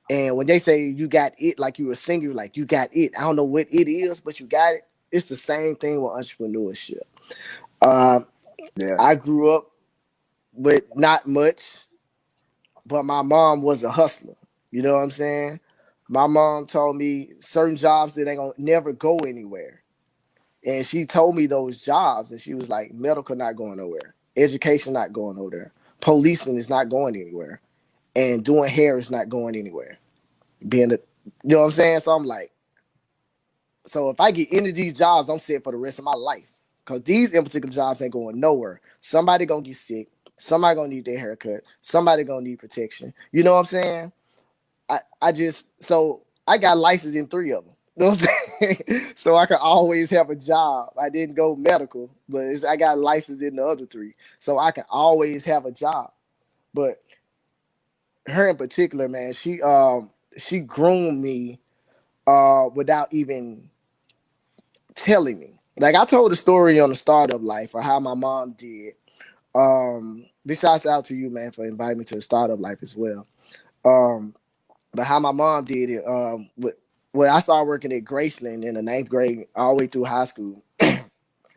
And when they say you got it, like you were singing, like you got it, I don't know what it is, but you got it. It's the same thing with entrepreneurship. Um, Yeah. I grew up with not much, but my mom was a hustler. You know what I'm saying? My mom told me certain jobs that ain't gonna never go anywhere. And she told me those jobs, and she was like, medical not going nowhere, education not going nowhere, policing is not going anywhere, and doing hair is not going anywhere. Being a, you know what I'm saying? So I'm like, so if I get into these jobs, I'm set for the rest of my life. Cause these in particular jobs ain't going nowhere. Somebody gonna get sick. Somebody gonna need their haircut. Somebody gonna need protection. You know what I'm saying? I just so I got licensed in 3 of them. You know what I'm saying? So I could always have a job. I didn't go medical, but I got licensed in the other 3, so I can always have a job. But her in particular, man, she groomed me without even telling me. Like I told a story on the startup life or how my mom did. Big shouts out to you, man, for inviting me to the startup life as well. But how my mom did it, when I started working at Graceland in the 9th grade all the way through high school,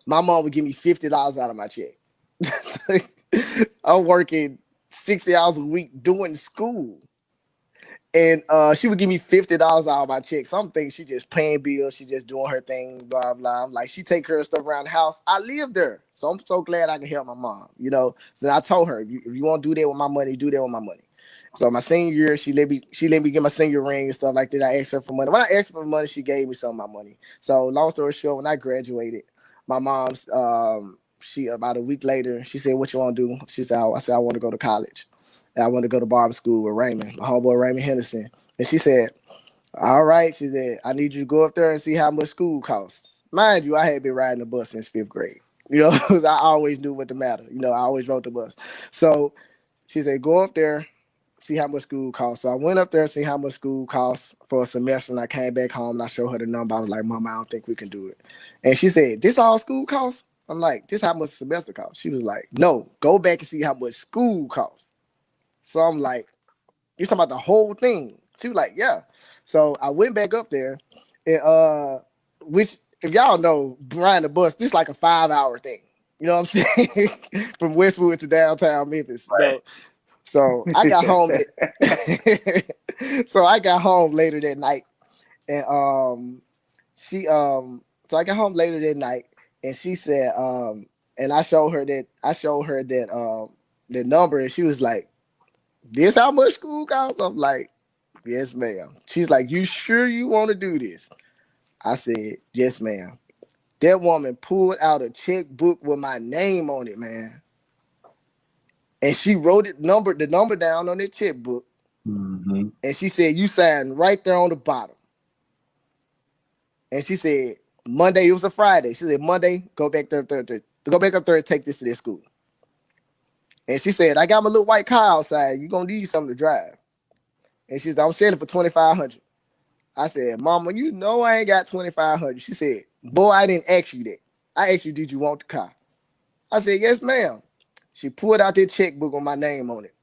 my mom would give me $50 out of my check. So, I'm working 60 hours a week doing school. And she would give me $50 out of my check. Some things she just paying bills, she just doing her thing, blah blah. I'm like, she take care of stuff around the house. I live there, so I'm so glad I can help my mom. You know, so I told her, if you want to do that with my money, do that with my money. So my senior year, she let me get my senior ring and stuff like that. I asked her for money. When I asked her for money, she gave me some of my money. So long story short, when I graduated, my mom's she about a week later, she said, "What you want to do?" She said, "I said I want to go to college. I want to go to barber school with Raymond, my homeboy Raymond Henderson." And she said, "All right." She said, "I need you to go up there and see how much school costs." Mind you, I had been riding the bus since 5th grade. You know, I always knew what the matter. You know, I always rode the bus. So she said, "Go up there, see how much school costs." So I went up there and see how much school costs for a semester. And I came back home and I showed her the number. I was like, "Mom, I don't think we can do it." And she said, "This all school costs?" I'm like, "This how much a semester costs?" She was like, "No, go back and see how much school costs." So I'm like, "You talking about the whole thing?" She was like, "Yeah." So I went back up there, and which if y'all know, riding the bus, this is like a 5-hour thing. You know what I'm saying? From Westwood to downtown Memphis. You know? So I got home. So I got home later that night, and so I got home later that night, and she said, and I showed her that the number, and she was like, "This how much school costs?" I'm like, "Yes, ma'am." She's like, "You sure you want to do this?" I said, "Yes, ma'am." That woman pulled out a checkbook with my name on it, man. And she wrote the number down on that checkbook. Mm-hmm. And she said, "You signed right there on the bottom." And she said, Monday, it was a Friday. She said, "Monday, go back there and take this to their school." And she said, "I got my little white car outside. You're going to need something to drive." And she said, "I'm selling for $2,500. I said, "Mama, you know I ain't got $2,500. She said, "Boy, I didn't ask you that. I asked you, did you want the car?" I said, "Yes, ma'am." She pulled out that checkbook with my name on it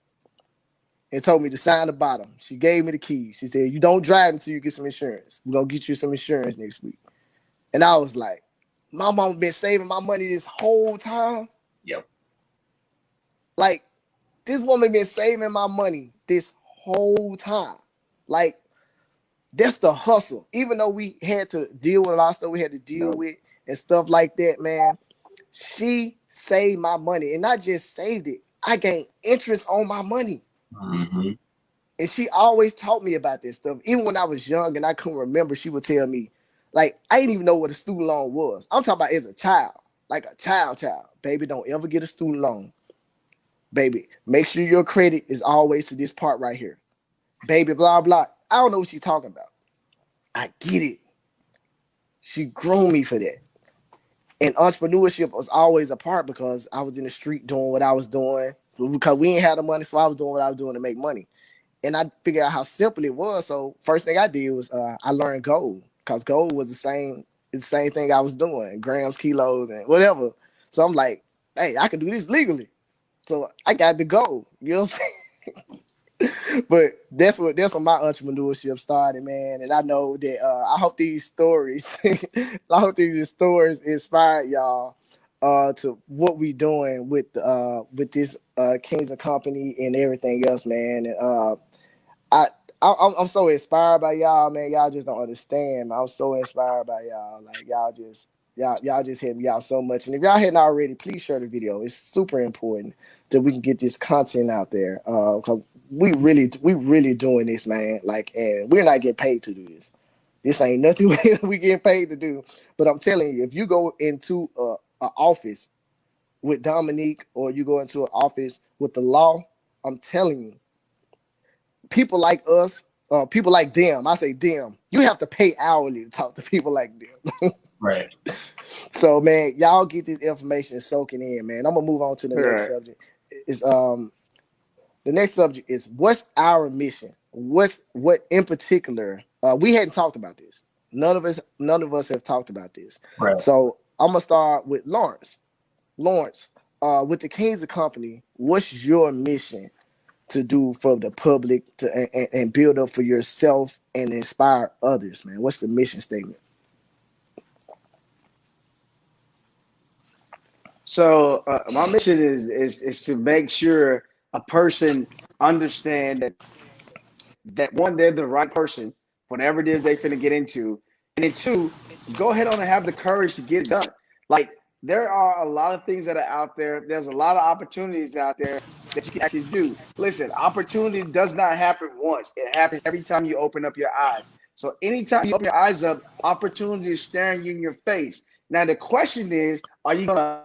and told me to sign the bottom. She gave me the keys. She said, "You don't drive until you get some insurance. We're going to get you some insurance next week." And I was like, my mama been saving my money this whole time. Yep. Like, this woman been saving my money this whole time. Like, that's the hustle. Even though we had to deal with a lot of stuff we had to deal with and stuff like that, man, she saved my money. And not just saved it, I gained interest on my money. Mm-hmm. And she always taught me about this stuff. Even when I was young and I couldn't remember, she would tell me, like, I didn't even know what a student loan was. I'm talking about as a child, like a child. Baby, don't ever get a student loan. Baby, make sure your credit is always to this part right here. Baby, blah, blah. I don't know what she's talking about. I get it. She groomed me for that. And entrepreneurship was always a part because I was in the street doing what I was doing because we ain't had the money, so I was doing what I was doing to make money. And I figured out how simple it was. So first thing I did was I learned gold because gold was the same thing I was doing, grams, kilos, and whatever. So I'm like, hey, I can do this legally. So I got the gold. You know what I'm saying? But that's when my entrepreneurship started, man. And I know that I hope these stories inspired y'all to what we doing with this Kings and Company and everything else, man. And I'm so inspired by y'all, man. Y'all just don't understand. I'm so inspired by y'all. Like y'all just hit me out so much. And if y'all hadn't already, please share the video. It's super important that we can get this content out there. Cause we really doing this, man. Like, and we're not getting paid to do this. This ain't nothing we getting paid to do. But I'm telling you, if you go into an office with Dominique or you go into an office with the law, I'm telling you, people like us, people like them, I say them, you have to pay hourly to talk to people like them. Right. So, man, y'all get this information soaking in, man. I'm gonna move on to the next subject. The next subject is what's our mission? What in particular? We hadn't talked about this. None of us have talked about this. Right. So I'm gonna start with Lawrence. Lawrence, with the Kings of Company, what's your mission to do for the public and build up for yourself and inspire others, man? What's the mission statement? So my mission is to make sure a person understand that one, they're the right person, whatever it is they finna get into, and then two, go ahead on and have the courage to get it done. Like there are a lot of things that are out there. There's a lot of opportunities out there that you can actually do. Listen, opportunity does not happen once. It happens every time you open up your eyes. So anytime you open your eyes up, opportunity is staring you in your face. Now the question is, are you gonna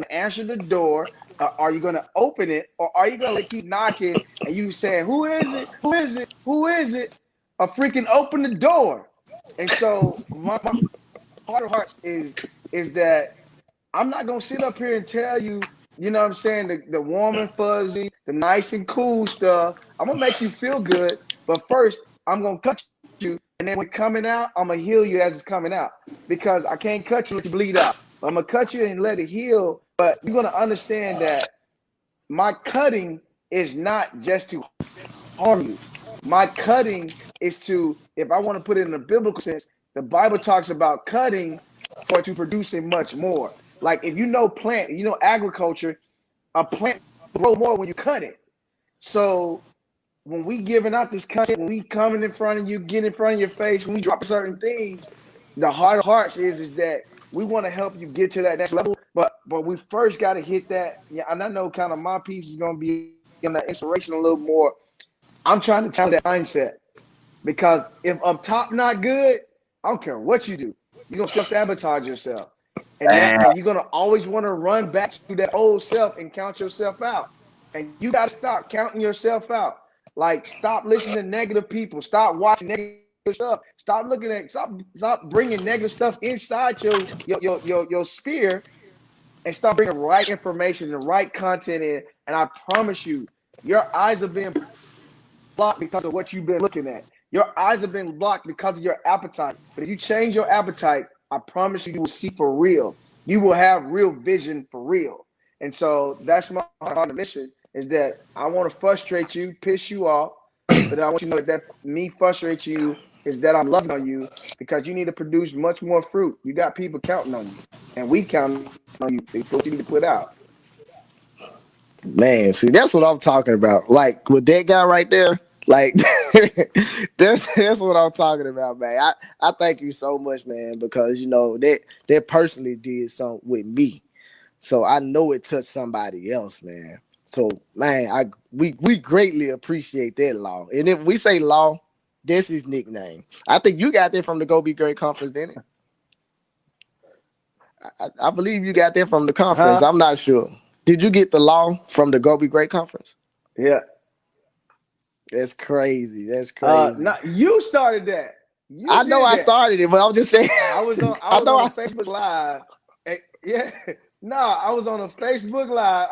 answer the door? Are you going to open it, or are you going to keep knocking and you saying, who is it? Who is it? Who is it? Freaking open the door. And so my heart of hearts is that I'm not going to sit up here and tell you, you know what I'm saying, the warm and fuzzy, the nice and cool stuff. I'm going to make you feel good. But first, I'm going to cut you. And then when coming out, I'm going to heal you as it's coming out. Because I can't cut you if you bleed out. I'm going to cut you and let it heal. But you're going to understand that my cutting is not just to harm you. My cutting is to, if I want to put it in a biblical sense, the Bible talks about cutting for to producing much more. Like if you know agriculture, a plant will grow more when you cut it. So when we giving out this content, when we coming in front of you, get in front of your face, when we drop certain things, the heart of hearts is that we want to help you get to that next level, but we first got to hit that. Yeah, and I know kind of my piece is going to be in the inspiration a little more. I'm trying to challenge that mindset because if up top not good, I don't care what you do, you're gonna self-sabotage yourself, and you're gonna always want to run back to that old self and count yourself out. And you got to stop counting yourself out. Like, stop listening to negative people. Stop watching negative stuff. Stop bringing negative stuff inside your sphere, and start bringing the right information, the right content in. And I promise you, your eyes are being blocked because of what you've been looking at. Your eyes have been blocked because of your appetite. But if you change your appetite, I promise you, you will see for real. You will have real vision for real. And so that's my mission, is that I want to frustrate you, piss you off, but I want you to know that me frustrate you is that I'm loving on you, because you need to produce much more fruit. You got people counting on you, and we count on you. It's what you need to put out. Man, see, that's what I'm talking about. Like with that guy right there, like that's what I'm talking about, man. I thank you so much, man, because you know that personally did something with me. So I know it touched somebody else, man. So man, we greatly appreciate that, Law. And if we say Law, that's his nickname. I think you got that from the Go Be Great conference, didn't it? I believe you got that from the conference. I'm not sure. Did you get the Law from the Go Be Great conference? Yeah. That's crazy. That's crazy. No, you started that. I know I started it, but I'm just saying. I was on Facebook Live. Yeah. No, I was on a Facebook Live.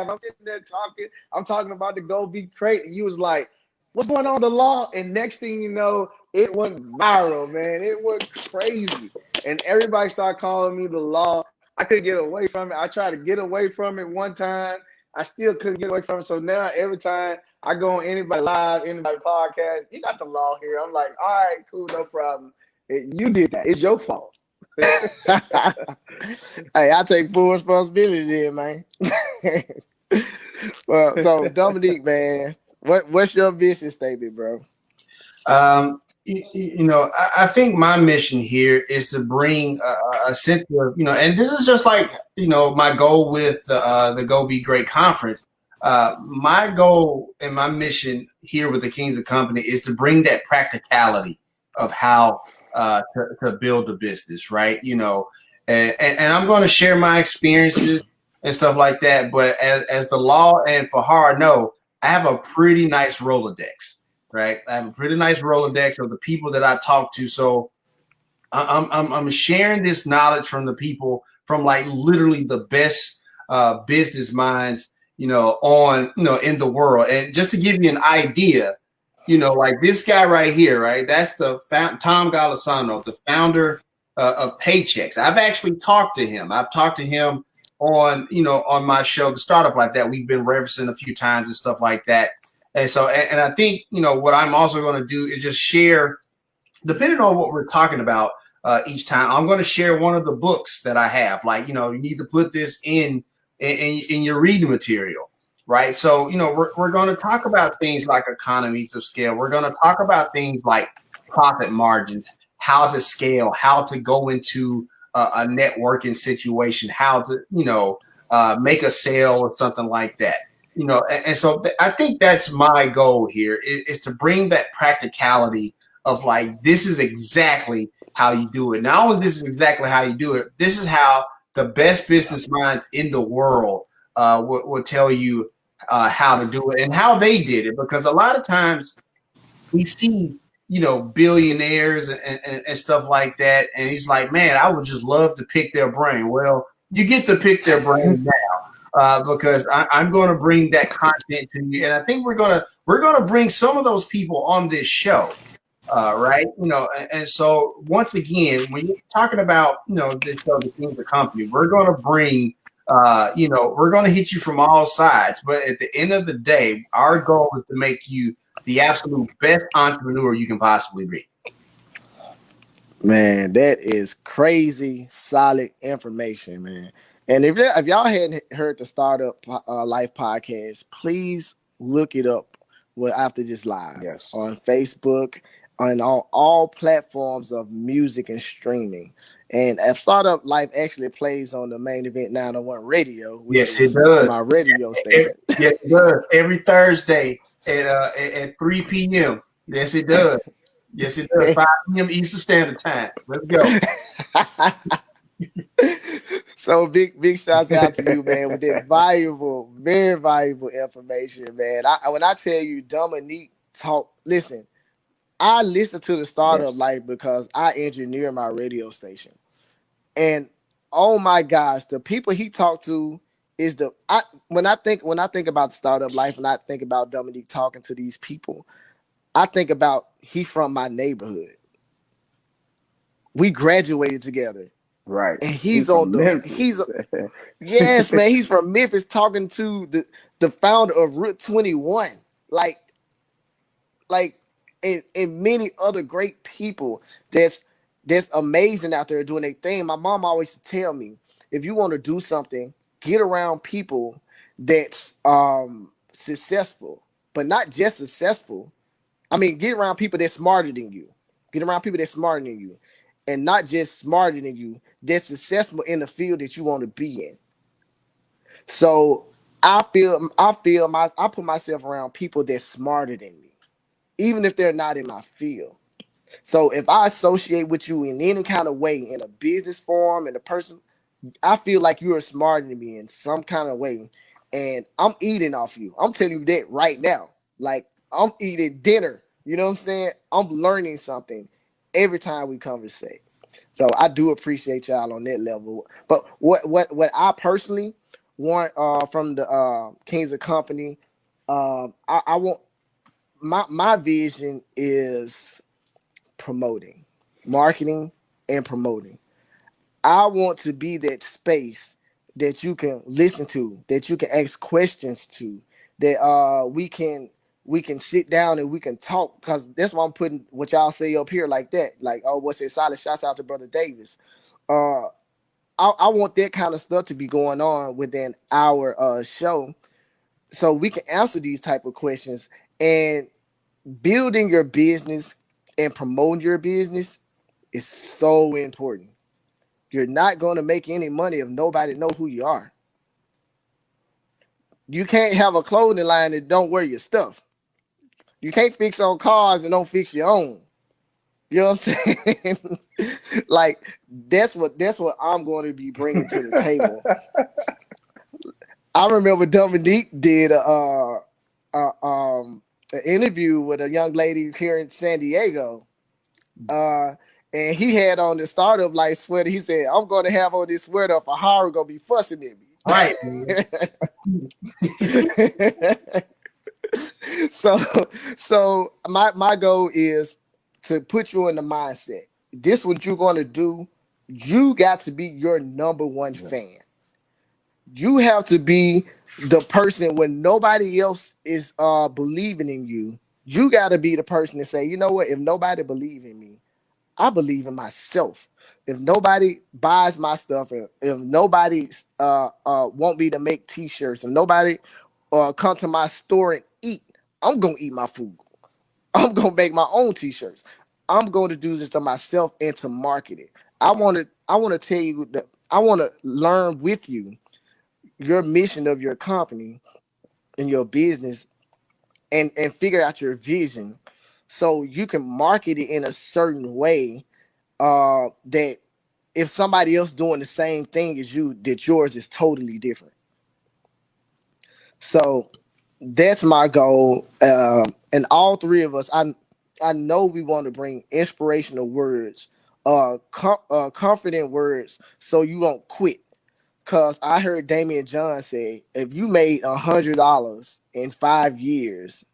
I'm sitting there talking. I'm talking about the Go Be Great. And you was like, what's going on with the Law? And next thing you know, it went viral, man. It went crazy. And everybody started calling me the Law. I couldn't get away from it. I tried to get away from it one time. I still couldn't get away from it. So now every time I go on anybody live, anybody podcast, you got the Law here. I'm like, all right, cool, no problem. You did that. It's your fault. Hey, I take full responsibility there, man. Well, so Dominic, man, what's your vision statement, bro? I think my mission here is to bring a sense of, and this is just like, my goal with the Go Be Great conference. My goal and my mission here with the Kings of Company is to bring that practicality of how to build a business, right? And I'm going to share my experiences and stuff like that. But as the Law and Fa-Harra know, I have a pretty nice Rolodex. Right, I have a pretty nice Rolodex of the people that I talk to. So I'm sharing this knowledge from the people, from like literally the best business minds, in the world. And just to give you an idea, like this guy right here, right? That's the Tom Golisano, the founder of Paychecks. I've actually talked to him. I've talked to him on my show, The Startup Like That. We've been referencing a few times and stuff like that. And so, and I think, what I'm also going to do is just share, depending on what we're talking about each time, I'm going to share one of the books that I have. Like, you need to put this in your reading material, right? So, we're going to talk about things like economies of scale. We're going to talk about things like profit margins, how to scale, how to go into a networking situation, how to, make a sale or something like that. And so I think that's my goal here is to bring that practicality of like, this is exactly how you do it. Not only this is exactly how you do it, this is how the best business minds in the world will tell you how to do it and how they did it. Because a lot of times we see, billionaires and stuff like that. And he's like, man, I would just love to pick their brain. Well, you get to pick their brain now. Because I'm going to bring that content to you, and I think we're gonna bring some of those people on this show, right? And so once again, when you're talking about this show, the Kings of Company, we're going to bring, we're going to hit you from all sides. But at the end of the day, our goal is to make you the absolute best entrepreneur you can possibly be. Man, that is crazy, solid information, man. And if y'all hadn't heard the Startup Life podcast, please look it up after this live. Yes. On Facebook and on all platforms of music and streaming. And if Startup Life actually plays on the Main Event 901 radio, which Yes, it is does. my radio station. Yes, it does. Every Thursday at 3 p.m. Yes, it does. Yes, it does. 5 p.m. Eastern Standard Time. Let's go. So big shouts out to you, man, with that valuable, very valuable information, man. When I tell you Dominique talk, listen, I listen to the Startup Life because I engineer my radio station. And oh my gosh, the people he talked to is when I think about the Startup Life and I think about Dominique talking to these people, I think about he from my neighborhood. We graduated together. Right. And he's yes, man. He's from Memphis talking to the founder of Route 21. Like and many other great people that's amazing out there doing their thing. My mom always tell me, if you want to do something, get around people that's successful, but not just successful. I mean, get around people that's smarter than you. Get around people that's smarter than you. And not just smarter than you, that's successful in the field that you want to be in. So I put myself around people that's smarter than me, even if they're not in my field. So if I associate with you in any kind of way, in a business form, in a person, I feel like you are smarter than me in some kind of way. And I'm eating off you. I'm telling you that right now. Like, I'm eating dinner. You know what I'm saying? I'm learning something every time we conversate. So I do appreciate y'all on that level. But what I personally want from the Kings of Company, I want my vision is promoting, marketing, and promoting. I want to be that space that you can listen to, that you can ask questions to, that we can sit down and we can talk, because that's why I'm putting what y'all say up here like that. Like, oh, what's it? Solid shouts out to Brother Davis. I want that kind of stuff to be going on within our show, so we can answer these type of questions. And building your business and promoting your business is so important. You're not going to make any money if nobody know who you are. You can't have a clothing line that don't wear your stuff. You can't fix on cars and don't fix your own. You know what I'm saying? Like, that's what I'm going to be bringing to the table. I remember Dominique did an interview with a young lady here in San Diego. And he had on the Startup Life sweater. He said, I'm going to have on this sweater if Fa-Harra going to be fussing at me. Right. So my goal is to put you in the mindset. This what you're going to do. You got to be your number one fan. You have to be the person when nobody else is believing in you. You got to be the person to say, you know what? If nobody believes in me, I believe in myself. If nobody buys my stuff, if nobody want me to make t-shirts, and nobody come to my store and eat, I'm gonna eat my food. I'm gonna make my own t-shirts. I'm going to do this to myself and to market it. I want to tell you that I want to learn with you your mission of your company and your business, and figure out your vision, so you can market it in a certain way that if somebody else doing the same thing as you, that yours is totally different. So that's my goal. And all three of us, I know we want to bring inspirational words, confident words, so you won't quit. Cause I heard Damian John say, if you made $100 in 5 years,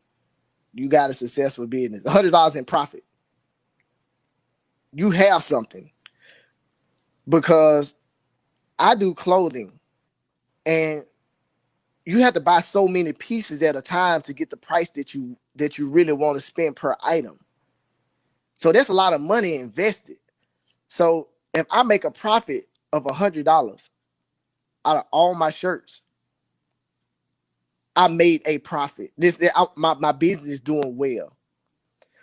you got a successful business. $100 in profit. You have something. Because I do clothing, and you have to buy so many pieces at a time to get the price that you really want to spend per item. So that's a lot of money invested. So if I make a profit of $100 out of all my shirts, I made a profit. My business is doing well.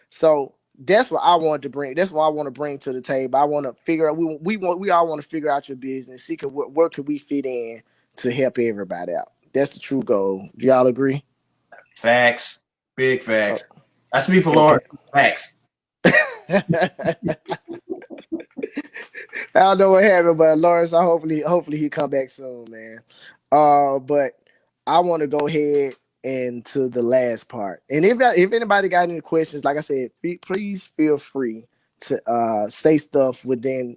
So that's what I wanted to bring. That's what I want to bring to the table. I want to figure out. We all want to figure out your business. See where could we fit in to help everybody out. That's the true goal. Do y'all agree? Facts, big Oh, facts. That's me for okay. Lawrence. Facts. I don't know what happened, but Lawrence, hopefully he come back soon, man. But I want to go ahead and to the last part. And if anybody got any questions, like I said, please feel free to say stuff within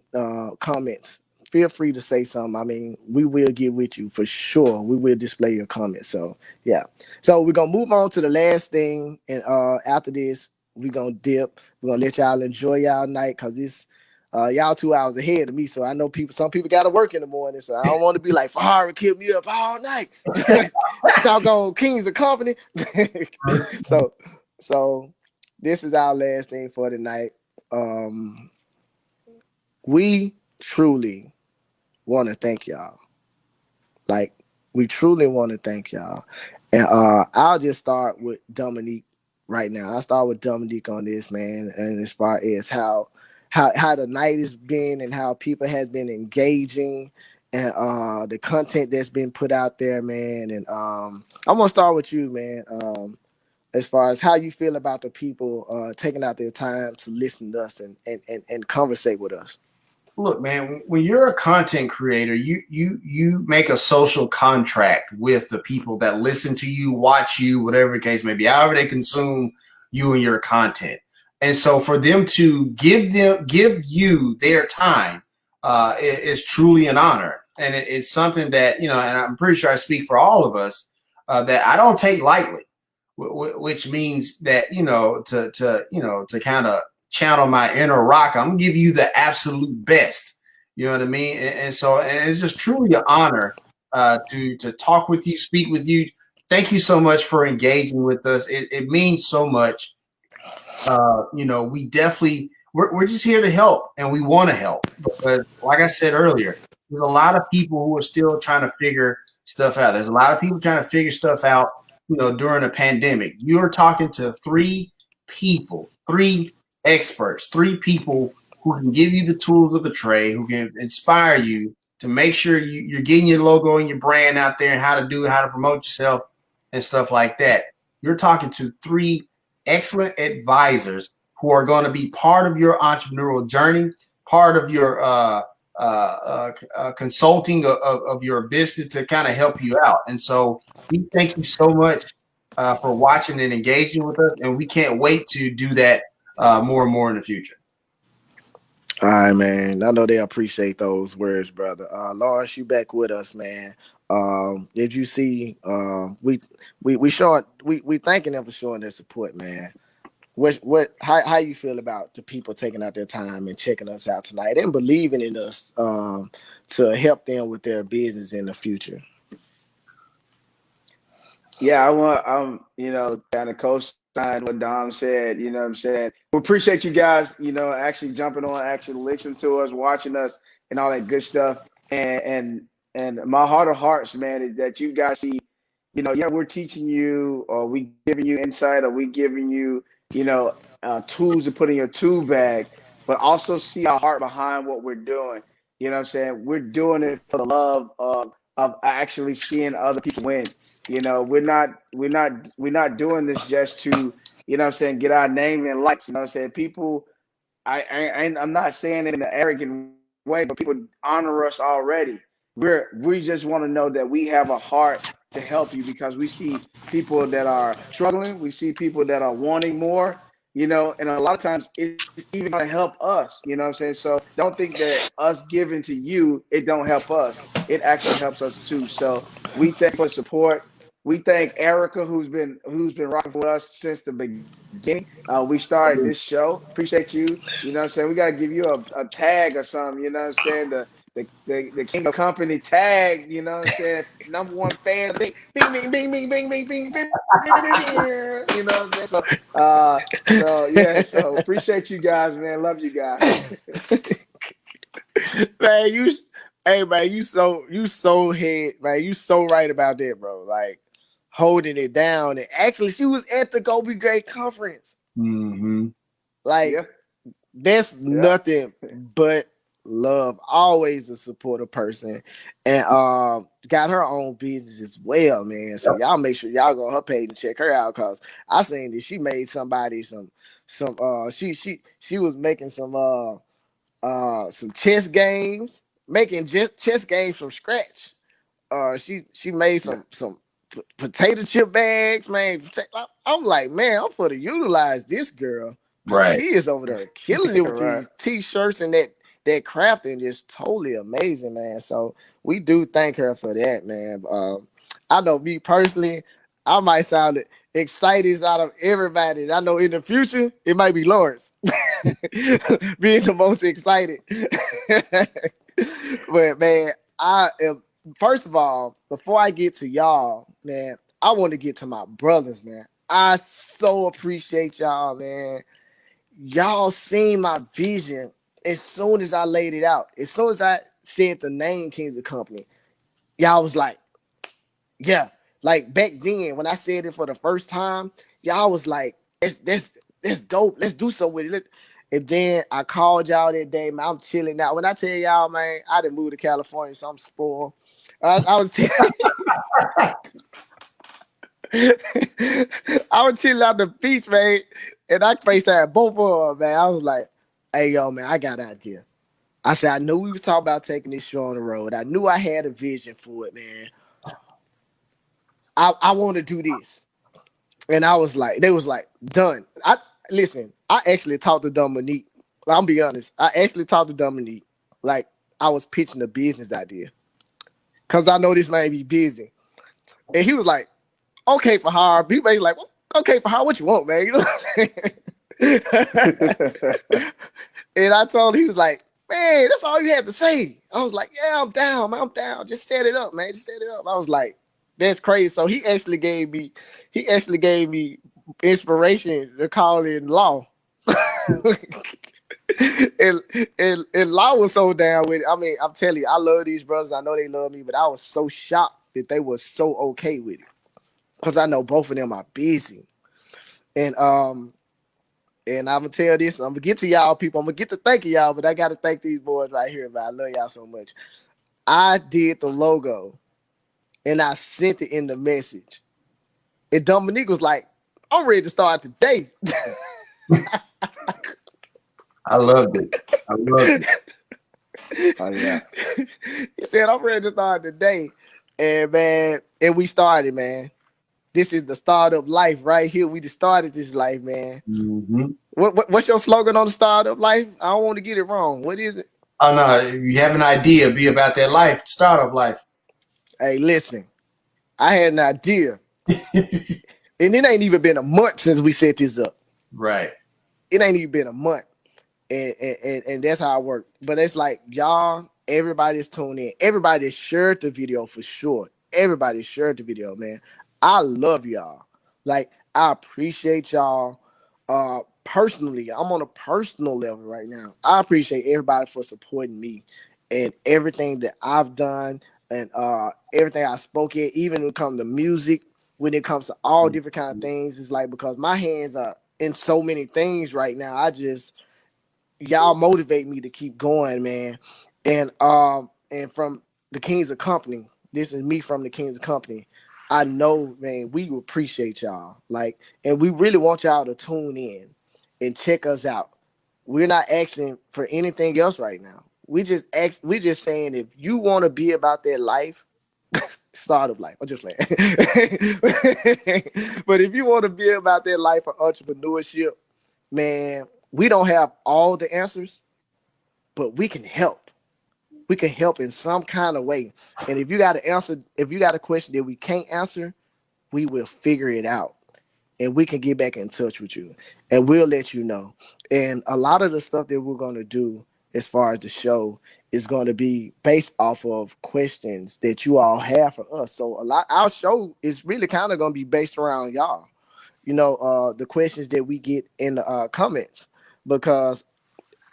comments. Feel free to say something. I mean, we will get with you for sure. We will display your comments. So yeah. So we're gonna move on to the last thing, and after this, we're gonna dip. We're gonna let y'all enjoy y'all night because this y'all 2 hours ahead of me, so I know some people got to work in the morning, so I don't want to be like Fa-Harra kept me up all night. Doggone Kings of Company. so, so this is our last thing for the night. We truly want to thank y'all. Like, we truly want to thank y'all, and I'll just start with Dominique right now. I'll start with Dominique on this, man, and as far as how the night has been and how people has been engaging and the content that's been put out there, man. And I'm gonna start with you, man. As far as how you feel about the people taking out their time to listen to us and conversate with us. Look, man, when you're a content creator, you make a social contract with the people that listen to you, watch you, whatever the case may be, however they consume you and your content. And so for them to give you their time is truly an honor. And it's something that, and I'm pretty sure I speak for all of us, that I don't take lightly, which means that, to kind of channel my inner rock, I'm gonna give you the absolute best. You know what I mean? And so it's just truly an honor to talk with you, speak with you. Thank you so much for engaging with us. It means so much. We definitely we're just here to help, and we want to help. But like I said earlier, there's a lot of people who are still trying to figure stuff out. There's a lot of people trying to figure stuff out, during a pandemic. You're talking to three experts, three people who can give you the tools of the trade, who can inspire you to make sure you're getting your logo and your brand out there and how to promote yourself and stuff like that. You're talking to three excellent advisors who are going to be part of your entrepreneurial journey, part of your consulting of your business to kind of help you out. And so we thank you so much for watching and engaging with us, and we can't wait to do that more and more in the future. All right, man. I know they appreciate those words, brother. Lawrence, you back with us, man. Did you see? We thanking them for showing their support, man. How you feel about the people taking out their time and checking us out tonight and believing in us to help them with their business in the future? Yeah, kind of co-sign what Dom said. You know what I'm saying? We appreciate you guys, actually jumping on, actually listening to us, watching us, and all that good stuff. And my heart of hearts, man, is that you guys see, yeah, we're teaching you, or we giving you insight, or we giving you, tools to put in your tool bag, but also see our heart behind what we're doing. You know what I'm saying? We're doing it for the love of actually seeing other people win. We're not doing this just to, what I'm saying, get our name and likes. You know what I'm saying? People, I'm not saying it in an arrogant way, but people honor us already. We just want to know that we have a heart to help you because we see people that are struggling. We see people that are wanting more, and a lot of times it's even going to help us. You know what I'm saying? So don't think that us giving to you, it don't help us. It actually helps us too. So we thank you for support. We thank Erica, who's been rocking with us since the beginning. We started this show. Appreciate you. You know what I'm saying? We got to give you a tag or something. You know what I'm saying? The King of Company tag. You know what I'm saying? Number one fan. Bing, bing, bing, bing, bing, bing, bing, bing, bing, bing. You know what I'm saying? So yeah. So appreciate you guys, man. Love you guys. Man, hey man, you so head, man. You so right about that, bro. Like, holding it down. And actually, she was at the Go Be Great conference. Mm-hmm. Like Yeah. that's Yeah. nothing but love. Always a supportive person, and got her own business as well, man. So y'all make sure y'all go on her page and check her out, cause I seen that she made somebody some she was making some chess games, making just chess games from scratch. She made some potato chip bags, man. I'm like, man, I'm for to utilize this girl because Right. she is over there killing it with Right. these t-shirts and that crafting is totally amazing, man. So we do thank her for that, man. I know me personally, I might sound excited out of everybody. I know in the future it might be Lawrence being the most excited. But man, I am first of all, before I get to y'all, man, I want to get to my brothers, man. I so appreciate y'all, man. Y'all seen my vision as soon as I laid it out. As soon as I said the name Kings of Company, y'all was like, yeah. Like back then, when I said it for the first time, y'all was like, that's dope. Let's do something with it. And then I called y'all that day, man. I'm chilling now. When I tell y'all, man, I didn't move to California, so I'm spoiled. I was I was chilling on the beach, man, and I FaceTimed both of them, man. I was like, hey, yo, man, I got an idea. I said, I knew we was talking about taking this show on the road. I knew I had a vision for it, man. I want to do this. And I was like, they was like, done. I actually talked to Dominique. I'll be honest. I actually talked to Dominique. Like, I was pitching a business idea. Cause I know this man be busy. And he was like, okay, Fa-Harra. He basically like, well, okay, Fa-Harra, what you want, man? You know what I'm saying? And I told him, he was like, man, that's all you had to say. I was like, yeah, I'm down, man. I'm down. Just set it up, man. Just set it up. I was like, that's crazy. So he actually gave me inspiration to call in Law. and, and Law was so down with it. I mean, I'm telling you, I love these brothers. I know they love me, but I was so shocked that they were so okay with it. Because I know both of them are busy. And I'm gonna tell this, I'm gonna get to y'all people. I'm gonna get to thanking y'all, but I gotta thank these boys right here, man. I love y'all so much. I did the logo and I sent it in the message. And Dominique was like, I'm ready to start today. I loved it. I loved it. Oh yeah. He said, I'm ready to start today. And man, and we started, man. This is the startup life right here. We just started this life, man. Mm-hmm. What's your slogan on the startup life? I don't want to get it wrong. What is it? Oh no, if you have an idea, be about that life, startup life. Hey, listen, I had an idea. And it ain't even been a month since we set this up. Right. It ain't even been a month. And that's how I work. But it's like, y'all, everybody's tuned in. Everybody shared the video for sure. Everybody shared the video, man. I love y'all. Like, I appreciate y'all. Personally, I'm on a personal level right now. I appreciate everybody for supporting me and everything that I've done and everything I spoke at, even when it comes to music, when it comes to all different kind of things. It's like, because my hands are in so many things right now. Y'all motivate me to keep going, man. And from the Kings of Company, this is me from the Kings of Company. I know, man, we appreciate y'all. Like, and we really want y'all to tune in and check us out. We're not asking for anything else right now. We just saying if you want to be about that life, startup life. I'm just playing. But if you want to be about that life of entrepreneurship, man, we don't have all the answers, but we can help. We can help in some kind of way. And if you got a question that we can't answer, we will figure it out. And we can get back in touch with you. And we'll let you know. And a lot of the stuff that we're going to do as far as the show is going to be based off of questions that you all have for us. So our show is really kind of going to be based around y'all. The questions that we get in the comments, because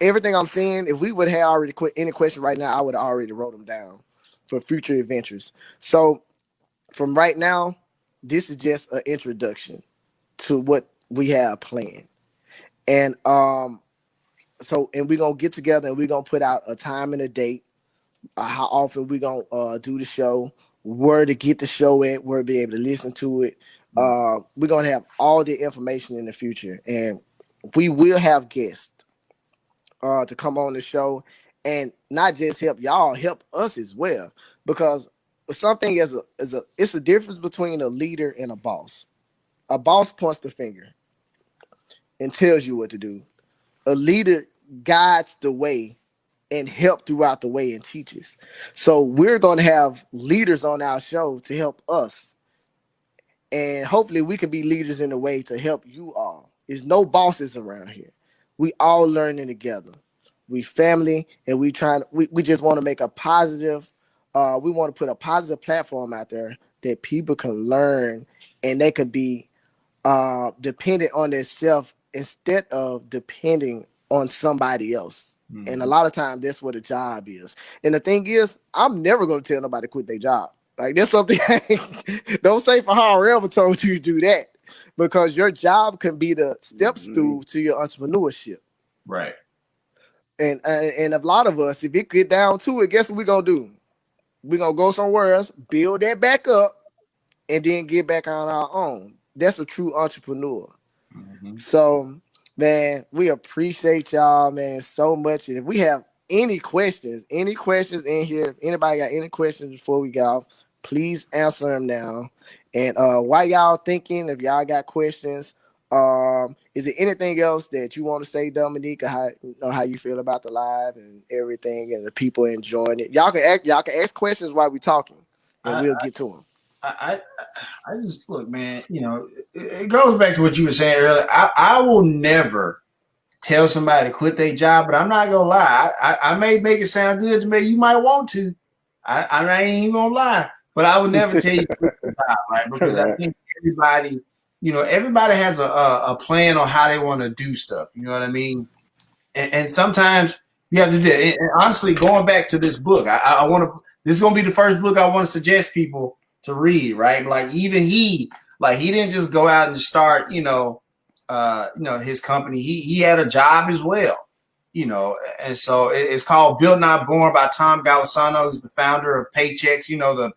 everything I'm saying, if we would have already quit any question right now, I would have already wrote them down for future adventures. So from right now, this is just an introduction to what we have planned. And so and we're gonna get together and we're gonna put out a time and a date, how often we're gonna do the show, where to get the show at, where to be able to listen to it. We're gonna have all the information in the future, and we will have guests to come on the show, and not just help y'all, help us as well. Because something it's a difference between a leader and a boss. A boss points the finger and tells you what to do. A leader guides the way and help throughout the way and teaches. So we're going to have leaders on our show to help us. And hopefully we can be leaders in a way to help you all. There's no bosses around here. We all learning together. We family, and we just want to make a positive, we want to put a positive platform out there that people can learn and they can be dependent on themselves instead of depending on somebody else. Mm-hmm. And a lot of times that's what a job is. And the thing is, I'm never going to tell nobody to quit their job. Like, that's something don't say Fa-Harra ever told you to do that, because your job can be the step stool to your entrepreneurship. Right. And a lot of us, if it get down to it, guess what we're going to do? We're going to go somewhere else, build that back up, and then get back on our own. That's a true entrepreneur. Mm-hmm. So, man, we appreciate y'all, man, so much. And if we have any questions in here, if anybody got any questions before we go, please answer them now. And while y'all thinking, if y'all got questions, is there anything else that you want to say, Dominic, or how you feel about the live and everything, and the people enjoying it? Y'all can ask questions while we're talking, and we'll get to them. I just look, man. You know, it goes back to what you were saying earlier. I will never tell somebody to quit their job, but I'm not gonna lie. I may make it sound good to me. You might want to. I ain't even gonna lie, but I would never tell you to quit your job, right? Because I think everybody has a plan on how they want to do stuff. You know what I mean? And sometimes you have to do it. And honestly, going back to this book, I want to. This is gonna be the first book I want to suggest people to read, right? Like, even he didn't just go out and start, his company. He had a job as well, and so it's called Built Not Born by Tom Golisano. He's the founder of Paychex, the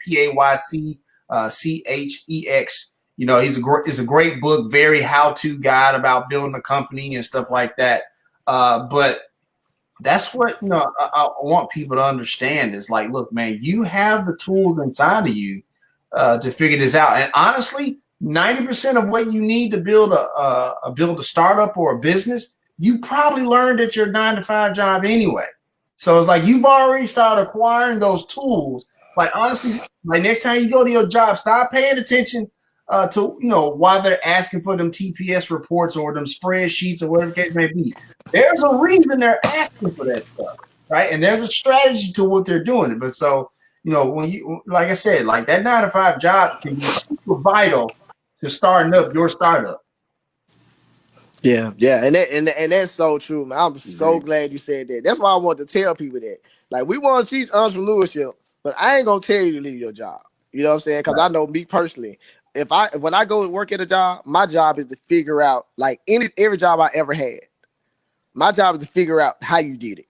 PAYCCHEX. It's a great book, very how-to guide about building a company and stuff like that. But that's what I want people to understand is, like, look, man, you have the tools inside of you to figure this out. And honestly, 90% of what you need to build a startup or a business, you probably learned at your 9-to-5 job anyway. So it's like you've already started acquiring those tools. Like, honestly, like, next time you go to your job, start paying attention to why they're asking for them TPS reports or them spreadsheets or whatever the case may be. There's a reason they're asking for that stuff, right? And there's a strategy to what they're doing. But so, when you, like I said, like, that 9-to-5 job can be super vital to starting up your startup. Yeah, and that's so true, man. I'm so glad you said that. That's why I want to tell people that. Like, we want to teach entrepreneurship, but I ain't gonna tell you to leave your job. You know what I'm saying? Because I know me personally. When I go to work at a job, my job is to figure out, like, every job I ever had. My job is to figure out how you did it.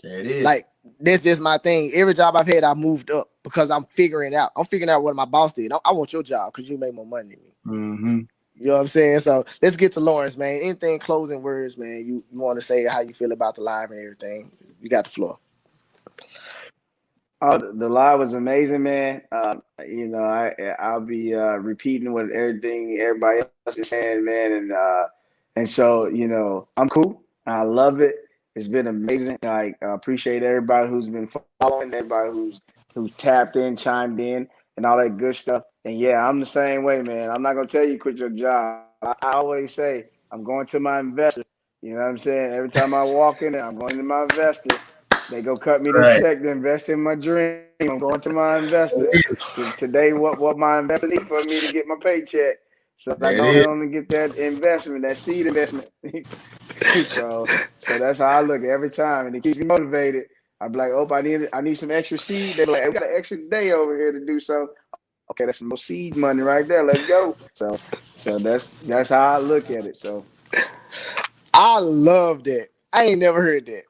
There it is. Like, that's just my thing. Every job I've had, I moved up because I'm figuring out what my boss did. I want your job because you make more money than me. Mm-hmm. You know what I'm saying? So let's get to Lawrence, man. Anything closing words, man, you want to say how you feel about the live and everything? You got the floor. Oh, the live was amazing, man. I'll be repeating what everybody else is saying, man. And so, I'm cool. I love it. It's been amazing. I appreciate everybody who's been following, everybody who's tapped in, chimed in, and all that good stuff. And yeah, I'm the same way, man. I'm not gonna tell you quit your job. I always say I'm going to my investor. You know what I'm saying? Every time I walk in there, I'm going to my investor. They go cut me this check to invest in my dream. I'm going to my investor. Today, what my investor needs for me to get my paycheck. So I go ahead and get that investment, that seed investment. so that's how I look every time, and it keeps me motivated. I'm like, oh, I need some extra seed. They're like, hey, we got an extra day over here to do so. Okay, that's some more seed money right there. Let's go. So that's how I look at it. So I love that. I ain't never heard that.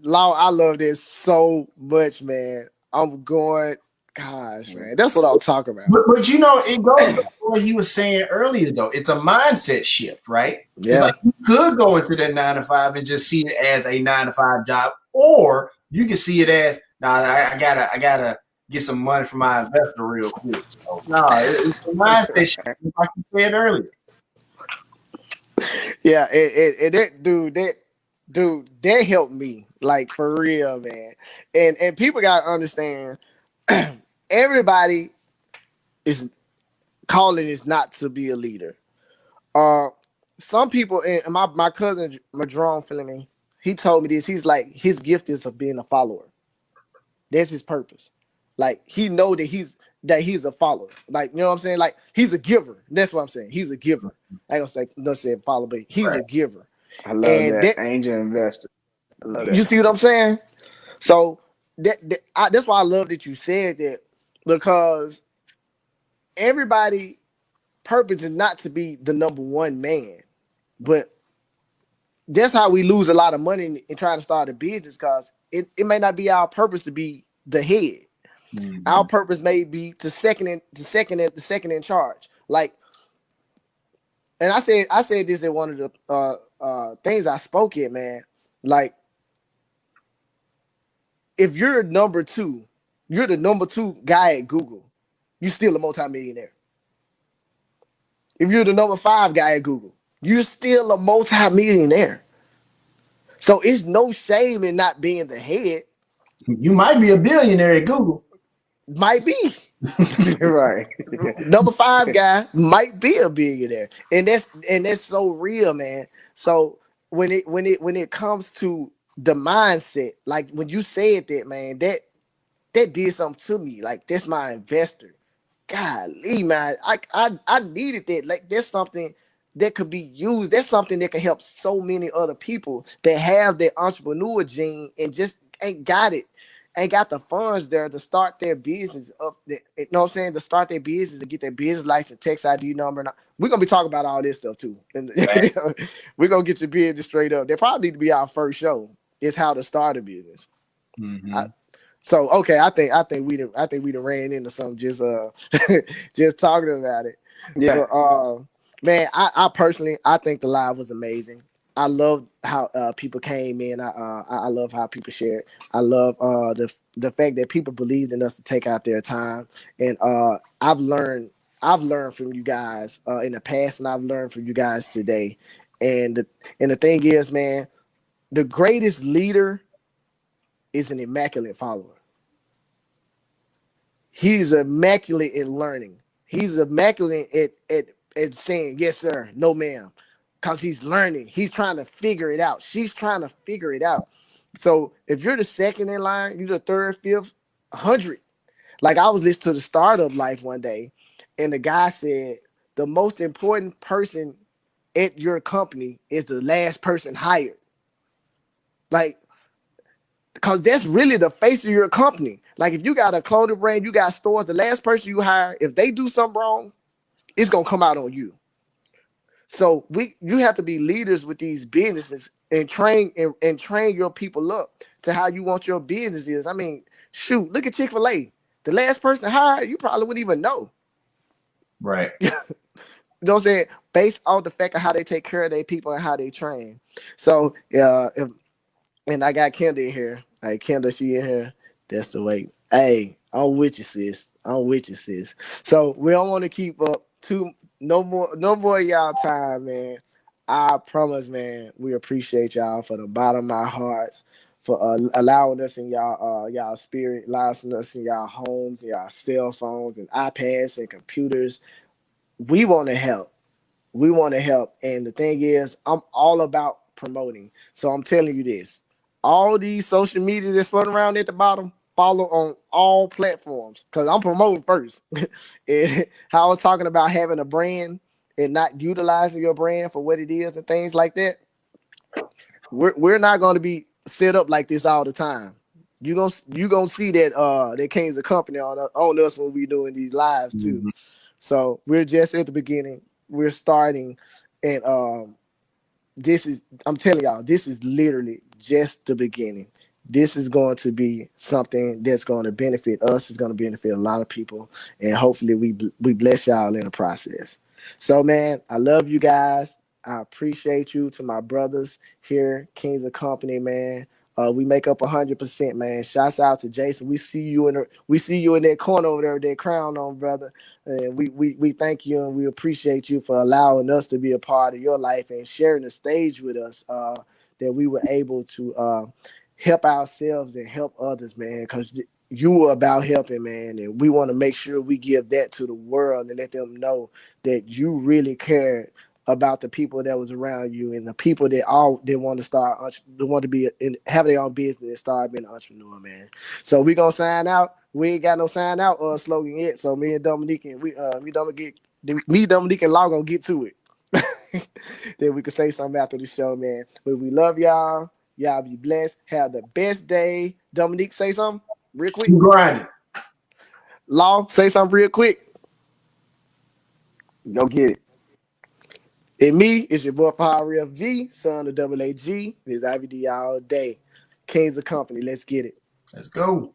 Law, I love this so much, man. I'm going, gosh, man. That's what I'm talking about. But you know, it goes to what he was saying earlier, though. It's a mindset shift, right? Yeah. It's like you could go into that 9 to 5 and just see it as a 9 to 5 job, or you can see it as, I gotta get some money from my investor real quick. So it's a mindset shift, like you said earlier. Yeah, that helped me, like, for real, man. And people gotta understand, everybody is calling is not to be a leader. Some people, and my cousin Madron Fleming, he told me this. He's like, his gift is of being a follower. That's his purpose. Like, he know that he's a follower. Like, you know what I'm saying? Like, he's a giver. That's what I'm saying. He's a giver. I ain't gonna say follow, but he's a giver. I love And that. Angel investor. I love that. You see what I'm saying? So that's why I love that you said that, because everybody purpose is not to be the number one man, but that's how we lose a lot of money in trying to start a business, because it may not be our purpose to be the head. Mm-hmm. Our purpose may be to second in charge. Like, and I said this in one of the things I spoke at, man. Like, if you're number two, you're the number 2 guy at Google, you're still a multimillionaire. If you're the number 5 guy at Google, you're still a multimillionaire. So it's no shame in not being the head. You might be a billionaire at Google. Might be. Right. Number 5 guy might be a billionaire. And that's so real, man. So when it comes to the mindset, like when you said that, man, that did something to me. Like, that's my investor. Golly, man, I needed that. Like, that's something that could be used. That's something that can help so many other people that have their entrepreneur gene and just ain't got the funds there to start their business up. You know what I'm saying? To start their business, to get their business license, tax ID number. We're gonna be talking about all this stuff too. And we're gonna get your business straight up. That probably need to be our first show. Is how to start a business. Mm-hmm. So okay, I think we done ran into something just just talking about it. Yeah. But, man, I personally think the live was amazing. I love how people came in. I love how people shared. I love the fact that people believed in us to take out their time. And I've learned from you guys in the past, and I've learned from you guys today. And the thing is, man, the greatest leader is an immaculate follower. He's immaculate in learning. He's immaculate at saying, yes, sir, no, ma'am. Because he's learning. He's trying to figure it out. She's trying to figure it out. So if you're the second in line, you're the third, fifth, 100. Like, I was listening to the Startup Life one day, and the guy said, the most important person at your company is the last person hired. Like, because that's really the face of your company. Like, if you got a clothing brand, you got stores, the last person you hire, if they do something wrong, it's going to come out on you. So you have to be leaders with these businesses and train your people up to how you want your business is. I mean, shoot, look at Chick-fil-A. The last person hired, you probably wouldn't even know. Right. You know what I'm saying? Based on the fact of how they take care of their people and how they train. So, and I got Kendall in here. Hey, Kendall, she in here. That's the way. Hey, I'm with you, sis. So we don't want to keep up no more y'all time, man. I promise, man. We appreciate y'all for the bottom of our hearts for allowing us in y'all spirit, allowing us in y'all homes, and y'all cell phones and iPads and computers. We want to help. And the thing is, I'm all about promoting. So I'm telling you this. All these social media that's floating around at the bottom, follow on all platforms, because I'm promoting first. And how I was talking about having a brand and not utilizing your brand for what it is and things like that. We're not going to be set up like this all the time. You gonna see that King's a company on us when we doing these lives too. Mm-hmm. So we're just at the beginning. We're starting, And I'm telling y'all, this is literally just the beginning. This is going to be something that's going to benefit us. It's going to benefit a lot of people, and hopefully we bless y'all in the process. So, man, I love you guys. I appreciate you. To my brothers here, Kings of Company, man. We make up 100%, man. Shouts out to Jason. We see you in that corner over there with that crown on, brother. And we thank you and we appreciate you for allowing us to be a part of your life and sharing the stage with us. That we were able to help ourselves and help others, man. Because you were about helping, man, and we want to make sure we give that to the world and let them know that you really cared about the people that was around you and the people that want to start, they want to be have their own business and start being an entrepreneur, man. So we gonna sign out. We ain't got no sign out slogan yet. So me and Dominique and Dominique and Law gonna get to it. Then we can say something after the show, man. But we love y'all. Y'all be blessed. Have the best day. Dominique, say something real quick. Keep grinding. Law, say something real quick. Go get it. And me, it's your boy Fa-Harra V, son of Double AG. It's IVD all day. Kings of Company. Let's get it. Let's go.